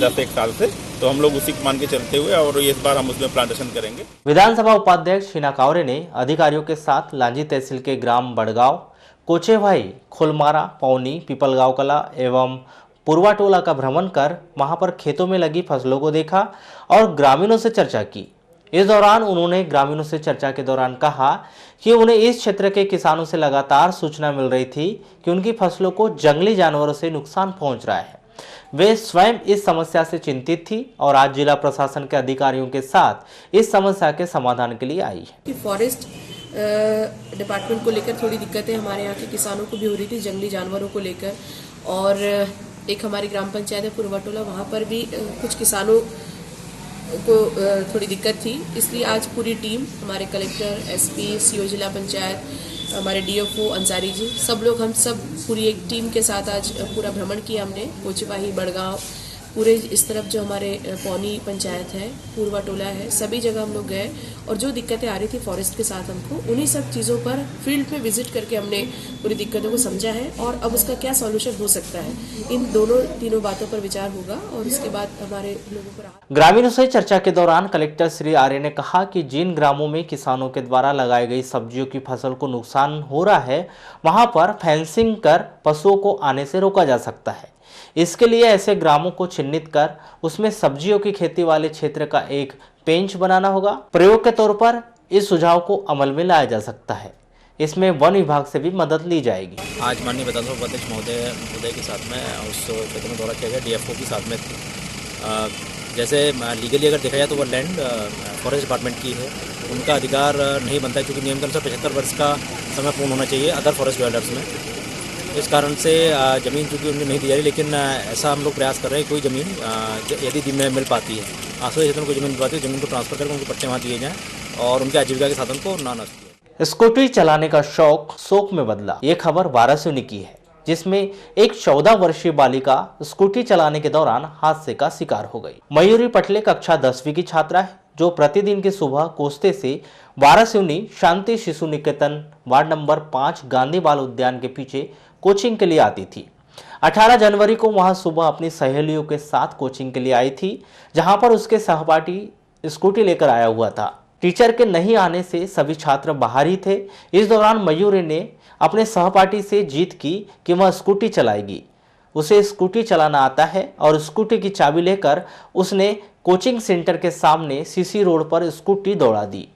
[SPEAKER 25] 10-1 साल से, तो हम लोग उसी को मान के चलते हुए और इस बार हम उसमें प्लांटेशन करेंगे।
[SPEAKER 1] विधानसभा उपाध्यक्ष शीना कावरे ने अधिकारियों के साथ लांजी तहसील के ग्राम बड़गांव, कोचेभाई, खोलमारा, पौनी, पीपलगांव कला एवं पुरवाटोला का भ्रमण कर वहां पर खेतों में लगी फसलों को देखा और ग्रामीणों से चर्चा की। इस दौरान उन्होंने ग्रामीणों से चर्चा के दौरान कहा कि उन्हें इस क्षेत्र के किसानों से लगातार सूचना मिल रही थी कि उनकी फसलों को जंगली जानवरों से नुकसान पहुंच रहा है। वे स्वयं इस समस्या से चिंतित थी और आज जिला प्रशासन के अधिकारियों के साथ इस समस्या के समाधान के लिए आई है।
[SPEAKER 27] फॉरेस्ट डिपार्टमेंट को लेकर थोड़ी दिक्कतें हमारे यहाँ के किसानों को भी हो रही थी जंगली जानवरों को लेकर, और एक हमारी ग्राम पंचायत है पुरवाटोला, वहाँ पर भी कुछ किसानों को थोड़ी दिक्कत थी। इसलिए आज पूरी टीम, हमारे कलेक्टर, SP, CO जिला पंचायत, हमारे DFO अंसारी जी, सब लोग, हम सब पूरी एक टीम के साथ आज पूरा भ्रमण किया हमने। कोचेभाई, बड़गांव, पूरे इस तरफ जो हमारे पौनी पंचायत है, पूर्वा टोला है, सभी जगह हम लोग गए और जो दिक्कतें आ रही थी फॉरेस्ट के साथ हमको, उन्हीं सब चीज़ों पर फील्ड पे विजिट करके हमने पूरी दिक्कतों को समझा है और अब उसका क्या सॉल्यूशन हो सकता है, इन तीनों बातों पर विचार होगा और उसके बाद हमारे लोगों पर।
[SPEAKER 1] ग्रामीणों से चर्चा के दौरान कलेक्टर श्री आर्य ने कहा कि जिन ग्रामों में किसानों के द्वारा लगाई गई सब्जियों की फसल को नुकसान हो रहा है, वहां पर फेंसिंग कर पशुओं को आने से रोका जा सकता है। इसके लिए ऐसे ग्रामों को चिन्हित कर उसमें सब्जियों की खेती वाले क्षेत्र का एक पेंच बनाना होगा। प्रयोग के तौर पर इस सुझाव को अमल में लाया जा सकता है। इसमें वन विभाग से भी मदद ली जाएगी।
[SPEAKER 5] आज माननीय विधानसभा उपाध्यक्ष महोदय के साथ में उस क्षेत्र में दौरा किया गया, डीएफओ के साथ में जैसे लीगली अगर देखा जाए तो वो लैंड फॉरेस्ट डिपार्टमेंट की है, उनका अधिकार नहीं बनता है क्योंकि नियम के अनुसार 75 वर्ष का समय पूर्ण होना चाहिए अदर फॉरेस्ट ड्वेलर्स में। इस कारण से ज़मीन चूँकि उन्हें नहीं दी जा रही, लेकिन ऐसा हम लोग प्रयास कर रहे हैं कोई ज़मीन यदि मिल पाती है, आसपास क्षेत्र में कोई ज़मीन मिल पाती है, ज़मीन को ट्रांसफर करके उनको पट्टे वहाँ दिए जाएँ और उनके आजीविका के साधन को ना नष्ट किया।
[SPEAKER 1] स्कूटी चलाने का शौक में बदला, ये खबर वाराणसी की है, जिसमें एक 14 वर्षीय बालिका स्कूटी चलाने के दौरान हादसे का शिकार हो गई। मयूरी पटले कक्षा 10वीं की छात्रा है, जो प्रतिदिन की सुबह कोस्ते से वाराणसी शांति शिशु निकेतन वार्ड नंबर 5 गांधी बाल उद्यान के पीछे कोचिंग के लिए आती थी। 18 जनवरी को वहां सुबह अपनी सहेलियों के साथ कोचिंग के लिए आई थी, जहां पर उसके सहपाठी स्कूटी लेकर आया हुआ था। टीचर के नहीं आने से सभी छात्र बाहर ही थे। इस दौरान मयूरी ने अपने सहपाठी से जीत की कि वह स्कूटी चलाएगी। उसे स्कूटी चलाना आता है और स्कूटी की चाबी लेकर उसने कोचिंग सेंटर के सामने सीसी रोड पर स्कूटी दौड़ा दी।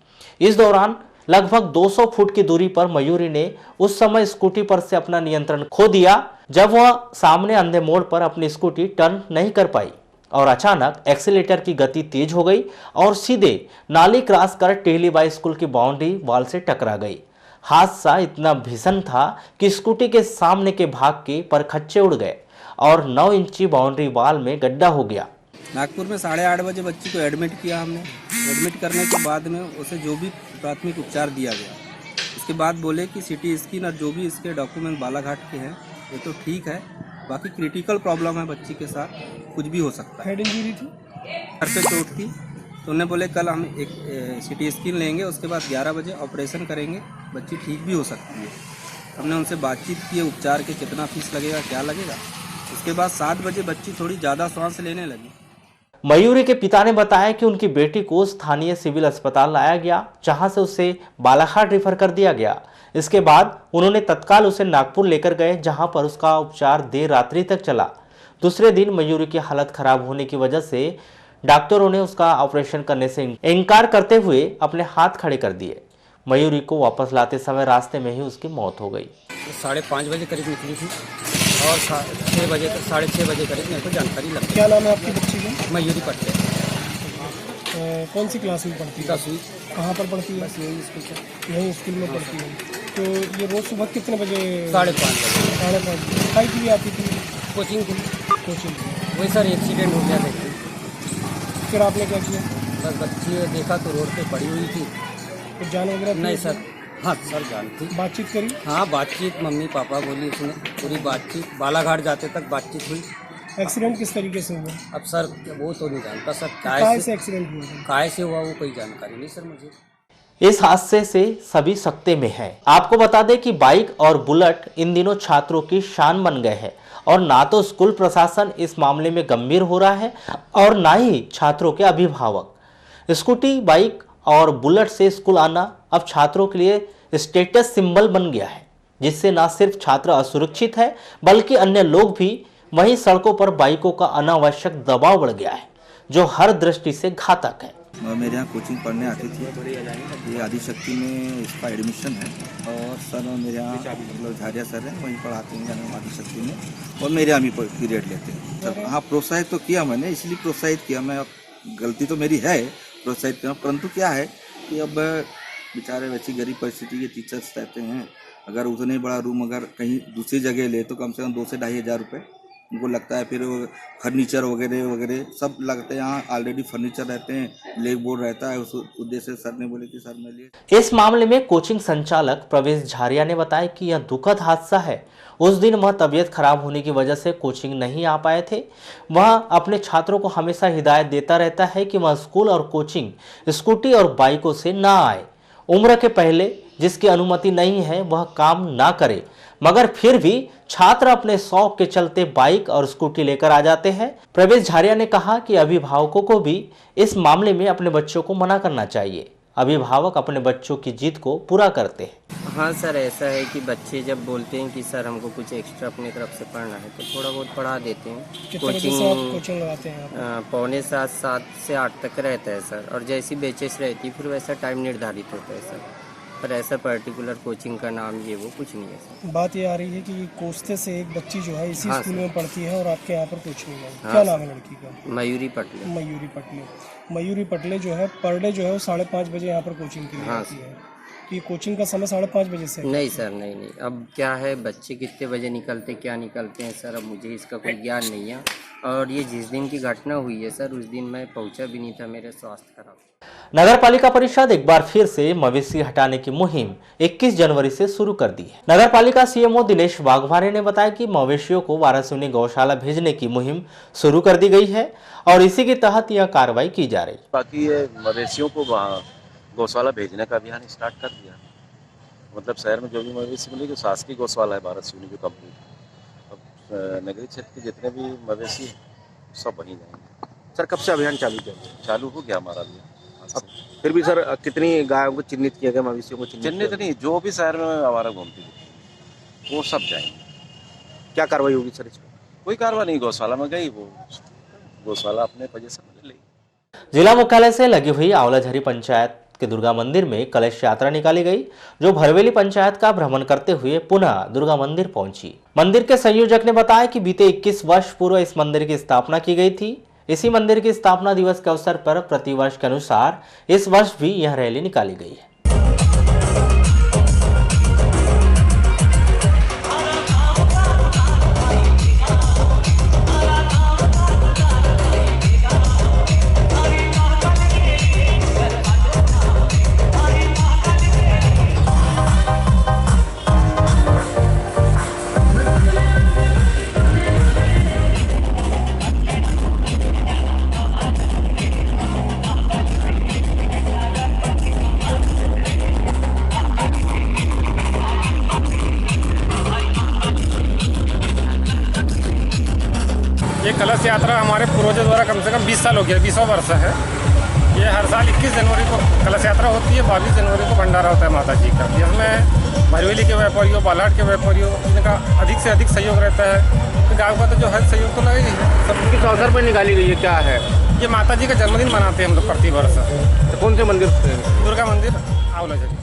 [SPEAKER 1] इस दौरान लगभग 200 फुट की दूरी पर मयूरी ने उस समय स्कूटी पर से अपना नियंत्रण खो दिया, जब वह सामने अंधे मोड़ पर अपनी स्कूटी टर्न नहीं कर पाई और अचानक एक्सीलेटर की गति तेज हो गई और सीधे नाली क्रॉस कर टेहलीबाई स्कूल की बाउंड्री वाल से टकरा गई। हादसा इतना भीषण था कि स्कूटी के सामने के भाग के परखच्चे उड़ गए और 9 इंची बाउंड्री वाल में गड्ढा हो गया।
[SPEAKER 6] नागपुर में 8:30 बजे बच्ची को एडमिट किया हमने। एडमिट करने के बाद में उसे जो भी प्राथमिक उपचार दिया गया, उसके बाद बोले कि सिटी स्कैन और जो भी इसके डॉक्यूमेंट बालाघाट के हैं ये तो ठीक है, बाकी क्रिटिकल प्रॉब्लम है बच्ची के साथ, कुछ भी हो सकता है। हेड इंजरी थी, सर पे चोट थी, तो उन्होंने बोले कल हम एक सिटी स्कैन लेंगे, उसके बाद 11 बजे ऑपरेशन करेंगे, बच्ची ठीक भी हो सकती है। हमने उनसे बातचीत की, उपचार के कितना फीस लगेगा, क्या लगेगा। उसके बाद 7 बजे बच्ची थोड़ी ज़्यादा सांस लेने लगी।
[SPEAKER 1] मयूरी के पिता ने बताया कि उनकी बेटी को स्थानीय सिविल अस्पताल लाया गया, जहां से उसे बालाघाट रेफर कर दिया गया। इसके बाद उन्होंने तत्काल उसे नागपुर लेकर गए, जहां पर उसका उपचार देर रात्रि तक चला। दूसरे दिन मयूरी की हालत खराब होने की वजह से डॉक्टरों ने उसका ऑपरेशन करने से इनकार करते हुए अपने हाथ खड़े कर दिए। मयूरी को वापस लाते समय रास्ते में ही उसकी मौत हो गई।
[SPEAKER 6] 5:30 बजे करीब निकली थी और 6 बजे तक 6:30 बजे करीब मेरे को जानकारी लगी।
[SPEAKER 24] क्या नाम है आपकी बच्ची का?
[SPEAKER 6] मयूरी पटले।
[SPEAKER 24] कौन सी क्लास में पढ़ती है?
[SPEAKER 6] 10वीं।
[SPEAKER 24] कहाँ पर पढ़ती है?
[SPEAKER 6] बस यही स्कूल से।
[SPEAKER 24] यही स्कूल में पढ़ती है। तो ये रोज सुबह कितने बजे?
[SPEAKER 6] 5:30 बजे।
[SPEAKER 24] 5:30 खाई के लिए आती थी?
[SPEAKER 6] कोचिंग थी।
[SPEAKER 24] कोचिंग।
[SPEAKER 6] वही सर एक्सीडेंट हो गया देखिए।
[SPEAKER 24] फिर आपने क्या किया?
[SPEAKER 6] बस बच्ची देखा तो रोड पे पड़ी हुई थी।
[SPEAKER 24] तो जान वगैरह?
[SPEAKER 6] नहीं सर, हाँ सर जान थी।
[SPEAKER 24] बातचीत करी?
[SPEAKER 6] हाँ बातचीत मम्मी पापा बोली, उसने पूरी बातचीत, बालाघाट जाते तक बातचीत हुई।
[SPEAKER 24] एक्सीडेंट किस तरीके से हुआ?
[SPEAKER 6] अब सर वो तो नहीं जानता सर,
[SPEAKER 24] काय से एक्सीडेंट हुआ?
[SPEAKER 6] काय से हुआ वो कोई जानकारी नहीं सर मुझे।
[SPEAKER 1] इस हादसे से सभी सकते में हैं। आपको बता दें कि बाइक और बुलेट इन दिनों छात्रों की शान बन गए हैं और ना तो स्कूल प्रशासन इस मामले में गंभीर हो रहा है और ना ही छात्रों के अभिभावक। स्कूटी, बाइक और बुलेट से स्कूल आना अब छात्रों के लिए स्टेटस सिंबल बन गया है, जिससे न सिर्फ छात्र असुरक्षित है बल्कि अन्य लोग भी। वहीं सड़कों पर बाइकों का अनावश्यक दबाव बढ़ गया है, जो हर दृष्टि से घातक है।
[SPEAKER 7] मेरे यहाँ कोचिंग पढ़ने आती थी, ये आदिशक्ति में इसका एडमिशन है और सर मेरे यहाँ मतलब झारिया सर हैं, वहीं पढ़ाते हैं आदिशक्ति में और मेरे यहाँ भी पीरियड लेते हैं सर। हाँ प्रोत्साहित तो किया मैंने, इसलिए प्रोत्साहित किया मैं, गलती तो मेरी है प्रोत्साहित करना, परंतु क्या है कि अब बेचारे वैसी गरीब परिस्थिति के टीचर्स रहते हैं, अगर उतने बड़ा रूम अगर कहीं दूसरी जगह ले तो कम से कम 2 से 2,500 रुपये उनको लगता है। फिर फर्नीचर वगैरह वगैरह सब लगते हैं, यहाँ ऑलरेडी फर्नीचर रहते हैं, लेग बोर्ड रहता है। उस उद्देश्य से सर ने बोले कि सर मैं लिए।
[SPEAKER 1] इस मामले में कोचिंग संचालक प्रवेश झारिया ने बताया कि यह दुखद हादसा है। उस दिन वह तबीयत खराब होने की वजह से कोचिंग नहीं आ पाए थे। वह अपने छात्रों को हमेशा हिदायत देता रहता है कि वह स्कूल और कोचिंग स्कूटी और बाइकों से ना आए। उम्र के पहले जिसकी अनुमति नहीं है वह काम ना करे, मगर फिर भी छात्र अपने शौक के चलते बाइक और स्कूटी लेकर आ जाते हैं। प्रवेश झारिया ने कहा कि अभिभावकों को भी इस मामले में अपने बच्चों को मना करना चाहिए। अभिभावक अपने बच्चों की जिद को पूरा करते हैं।
[SPEAKER 3] हाँ सर, ऐसा है कि बच्चे जब बोलते हैं कि सर हमको कुछ एक्स्ट्रा अपनी तरफ से पढ़ना है तो थोड़ा बहुत पढ़ा देते हैं।
[SPEAKER 24] कोचिंग लगाते हैं
[SPEAKER 3] पौने 7 से 8 तक रहता है सर, और जैसी बैचेस रहती फिर वैसा टाइम निर्धारित होता है सर, पर ऐसा पर्टिकुलर कोचिंग का नाम ये वो कुछ नहीं है सर।
[SPEAKER 24] बात ये आ रही है कि कोस्ते से एक बच्ची जो है इसी स्कूल में पढ़ती है और आपके यहाँ पर कोचिंग है। क्या नाम है लड़की का?
[SPEAKER 3] मयूरी पटले।
[SPEAKER 24] मयूरी पटले जो है पर डे जो है वो 5:30 बजे यहाँ पर कोचिंग के लिए आती है। ये कोचिंग का समय 5:30 बजे से?
[SPEAKER 3] नहीं सर, नहीं। अब क्या है, बच्चे कितने बजे निकलते क्या निकलते हैं सर, अब मुझे इसका कोई ज्ञान नहीं है। और ये जिस दिन की घटना हुई है सर, उस दिन मैं पहुंचा भी नहीं था, मेरे स्वास्थ्य खराब।
[SPEAKER 1] नगर पालिका परिषद एक बार फिर से मवेशी हटाने की मुहिम 21 जनवरी से शुरू कर दी है। नगर पालिका सीएमओ दिनेश वाघमारे ने बताया कि मवेशियों को वारासिवनी गौशाला भेजने की मुहिम शुरू कर दी गई है और इसी के तहत यह कार्रवाई की जा रही है।
[SPEAKER 8] बाकी ये मवेशियों को वहाँ गौशाला भेजने का अभियान स्टार्ट कर दिया। मतलब शहर में जो भी मवेशी मिलेगी, शासकीय गौशाला है वारासिवनी जो कंप्लीट। अब नगरीय क्षेत्र के जितने भी मवेशी सब वहीं जाएंगे।
[SPEAKER 17] सर कब से अभियान चालू किया?
[SPEAKER 8] चालू हो गया हमारा अभियान।
[SPEAKER 17] फिर भी सर कितनी गायों को चिन्हित किया गया, मवेशियों को
[SPEAKER 8] चिन्हित नहीं, जो भी शहर में हमारा घूमती है वो सब जाएंगे।
[SPEAKER 17] क्या कार्रवाई होगी सर इसमें?
[SPEAKER 8] कोई कार्रवाई नहीं, गौशाला में गई वो गौशाला अपने पोजीशन में ले ली।
[SPEAKER 1] जिला मुख्यालय से लगी हुई आवलाझरी पंचायत के दुर्गा मंदिर में कलश यात्रा निकाली गई, जो भरवेली पंचायत का भ्रमण करते हुए पुनः दुर्गा मंदिर पहुंची। मंदिर के संयोजक ने बताया कि बीते 21 वर्ष पूर्व इस मंदिर की स्थापना की गई थी। इसी मंदिर की स्थापना दिवस के अवसर पर प्रतिवर्ष के अनुसार इस वर्ष भी यह रैली निकाली गई है।
[SPEAKER 9] ये कलश यात्रा हमारे पूर्वजों द्वारा कम से कम 20 साल हो गया, 20वां वर्ष है। ये हर साल 21 जनवरी को कलश यात्रा होती है, 22 जनवरी को भंडारा होता है माता जी का। जिसमें भरवेली के व्यापारियों, बालाघाट के व्यापारियों, इनका अधिक से अधिक सहयोग रहता है। गाँव का तो जो है सहयोग तो लगा ही है।
[SPEAKER 17] सब किस अवसर पर निकाली गई है, क्या है?
[SPEAKER 9] ये माता जी का जन्मदिन मनाते हैं हम लोग प्रति वर्ष।
[SPEAKER 17] तो कौन से मंदिर?
[SPEAKER 9] दुर्गा मंदिर आवलाझरी।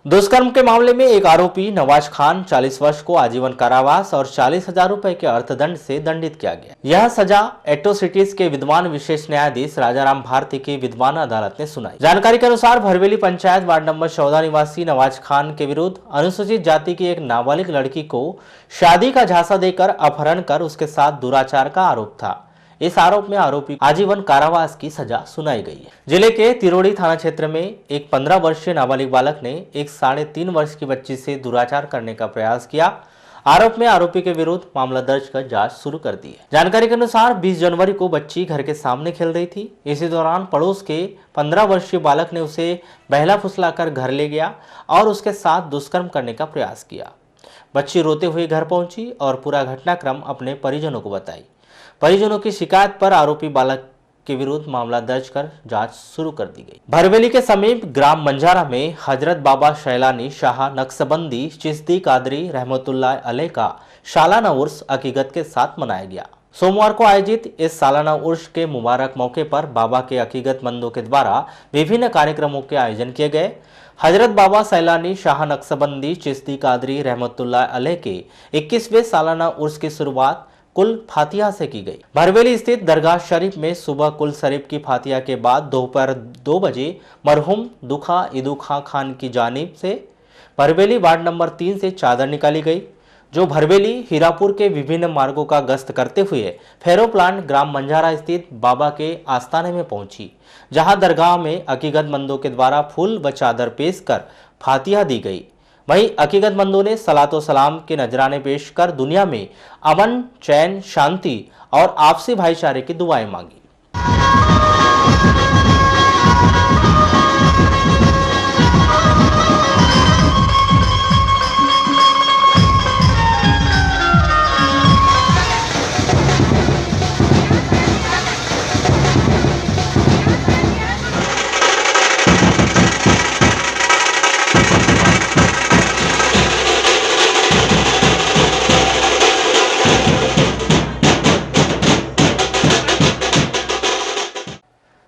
[SPEAKER 1] दुष्कर्म के मामले में एक आरोपी नवाज खान 40 वर्ष को आजीवन कारावास और 40,000 रुपए के अर्थदंड से दंडित किया गया। यह सजा एट्रोसिटीज के विद्वान विशेष न्यायाधीश राजाराम भारती की विद्वान अदालत ने सुनाई। जानकारी के अनुसार भरवेली पंचायत वार्ड नंबर 14 निवासी नवाज खान के विरुद्ध अनुसूचित जाति की एक नाबालिग लड़की को शादी का झांसा देकर अपहरण कर उसके साथ दुराचार का आरोप था। इस आरोप में आरोपी आजीवन कारावास की सजा सुनाई गई है। जिले के तिरोड़ी थाना क्षेत्र में एक 15 वर्षीय नाबालिग बालक ने एक 3.5 वर्ष की बच्ची से दुराचार करने का प्रयास किया। आरोप में आरोपी के विरुद्ध मामला दर्ज कर जांच शुरू कर दी है। जानकारी के अनुसार 20 जनवरी को बच्ची घर के सामने खेल रही थी। इसी दौरान पड़ोस के 15 वर्षीय बालक ने उसे बहला फुसलाकर घर ले गया और उसके साथ दुष्कर्म करने का प्रयास किया। बच्ची रोते हुए घर पहुंची और पूरा घटनाक्रम अपने परिजनों को बताई। परिजनों की शिकायत पर आरोपी बालक के विरुद्ध मामला दर्ज कर जांच शुरू कर दी गई। भरवेली के समीप ग्राम मंजारा में हजरत बाबा शैलानी शाह नक्शबंदी चिश्ती कादरी रहमतुल्लाह अलैह का सालाना उर्स अकीकत के साथ मनाया गया। सोमवार को आयोजित इस सालाना उर्स के मुबारक मौके पर बाबा के अकीकतमंदों के द्वारा विभिन्न कार्यक्रमों के आयोजन किए गए। हजरत बाबा सैलानी शाह नक्शबंदी चिश्ती कादरी रहमतुल्लाह अलैह के 21वें सालाना उर्स की शुरुआत कुल फातिहा से की गई। भरवेली स्थित दरगाह शरीफ में सुबह कुल शरीफ की फातिहा के बाद दोपहर 2 बजे मरहूम दुखा इदुखा खान की जानिब से भरवेली वार्ड नंबर 3 से चादर निकाली गई। जो भरवेली हीरापुर के विभिन्न मार्गों का गश्त करते हुए फेरो प्लांट ग्राम मंझारा स्थित बाबा के आस्थाने में पहुंची, जहां दरगाह में अकीदतमंदों के द्वारा फूल व चादर पेश कर फातिहा दी गई। वहीं अकीदतमंदों ने सलातो सलाम के नजराने पेश कर दुनिया में अमन, चैन, शांति और आपसी भाईचारे की दुआएं मांगी।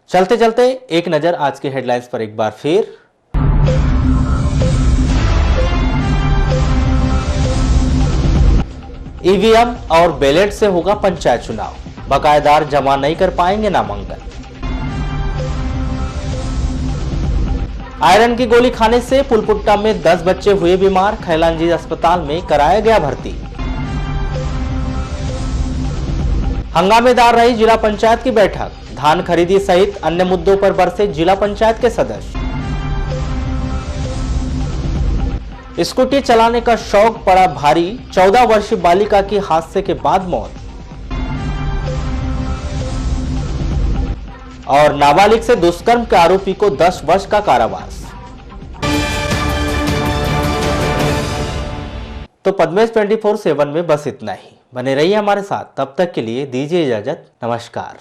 [SPEAKER 1] चलते चलते एक नजर आज की हेडलाइंस पर एक बार फिर। ईवीएम और बैलेट से होगा पंचायत चुनाव, बकायेदार जमा नहीं कर पाएंगे नामांकन। आयरन की गोली खाने से पुलपुट्टा में 10 बच्चे हुए बीमार, खैलांजी अस्पताल में कराया गया भर्ती। हंगामेदार रही जिला पंचायत की बैठक, धान खरीदी सहित अन्य मुद्दों पर बरसे जिला पंचायत के सदस्य। स्कूटी चलाने का शौक पड़ा भारी, 14 वर्षीय बालिका की हादसे के बाद मौत। और नाबालिग से दुष्कर्म के आरोपी को 10 वर्ष का कारावास। तो पद्मेश 24/7 में बस इतना ही। बने रहिए हमारे साथ, तब तक के लिए दीजिए इजाजत। नमस्कार।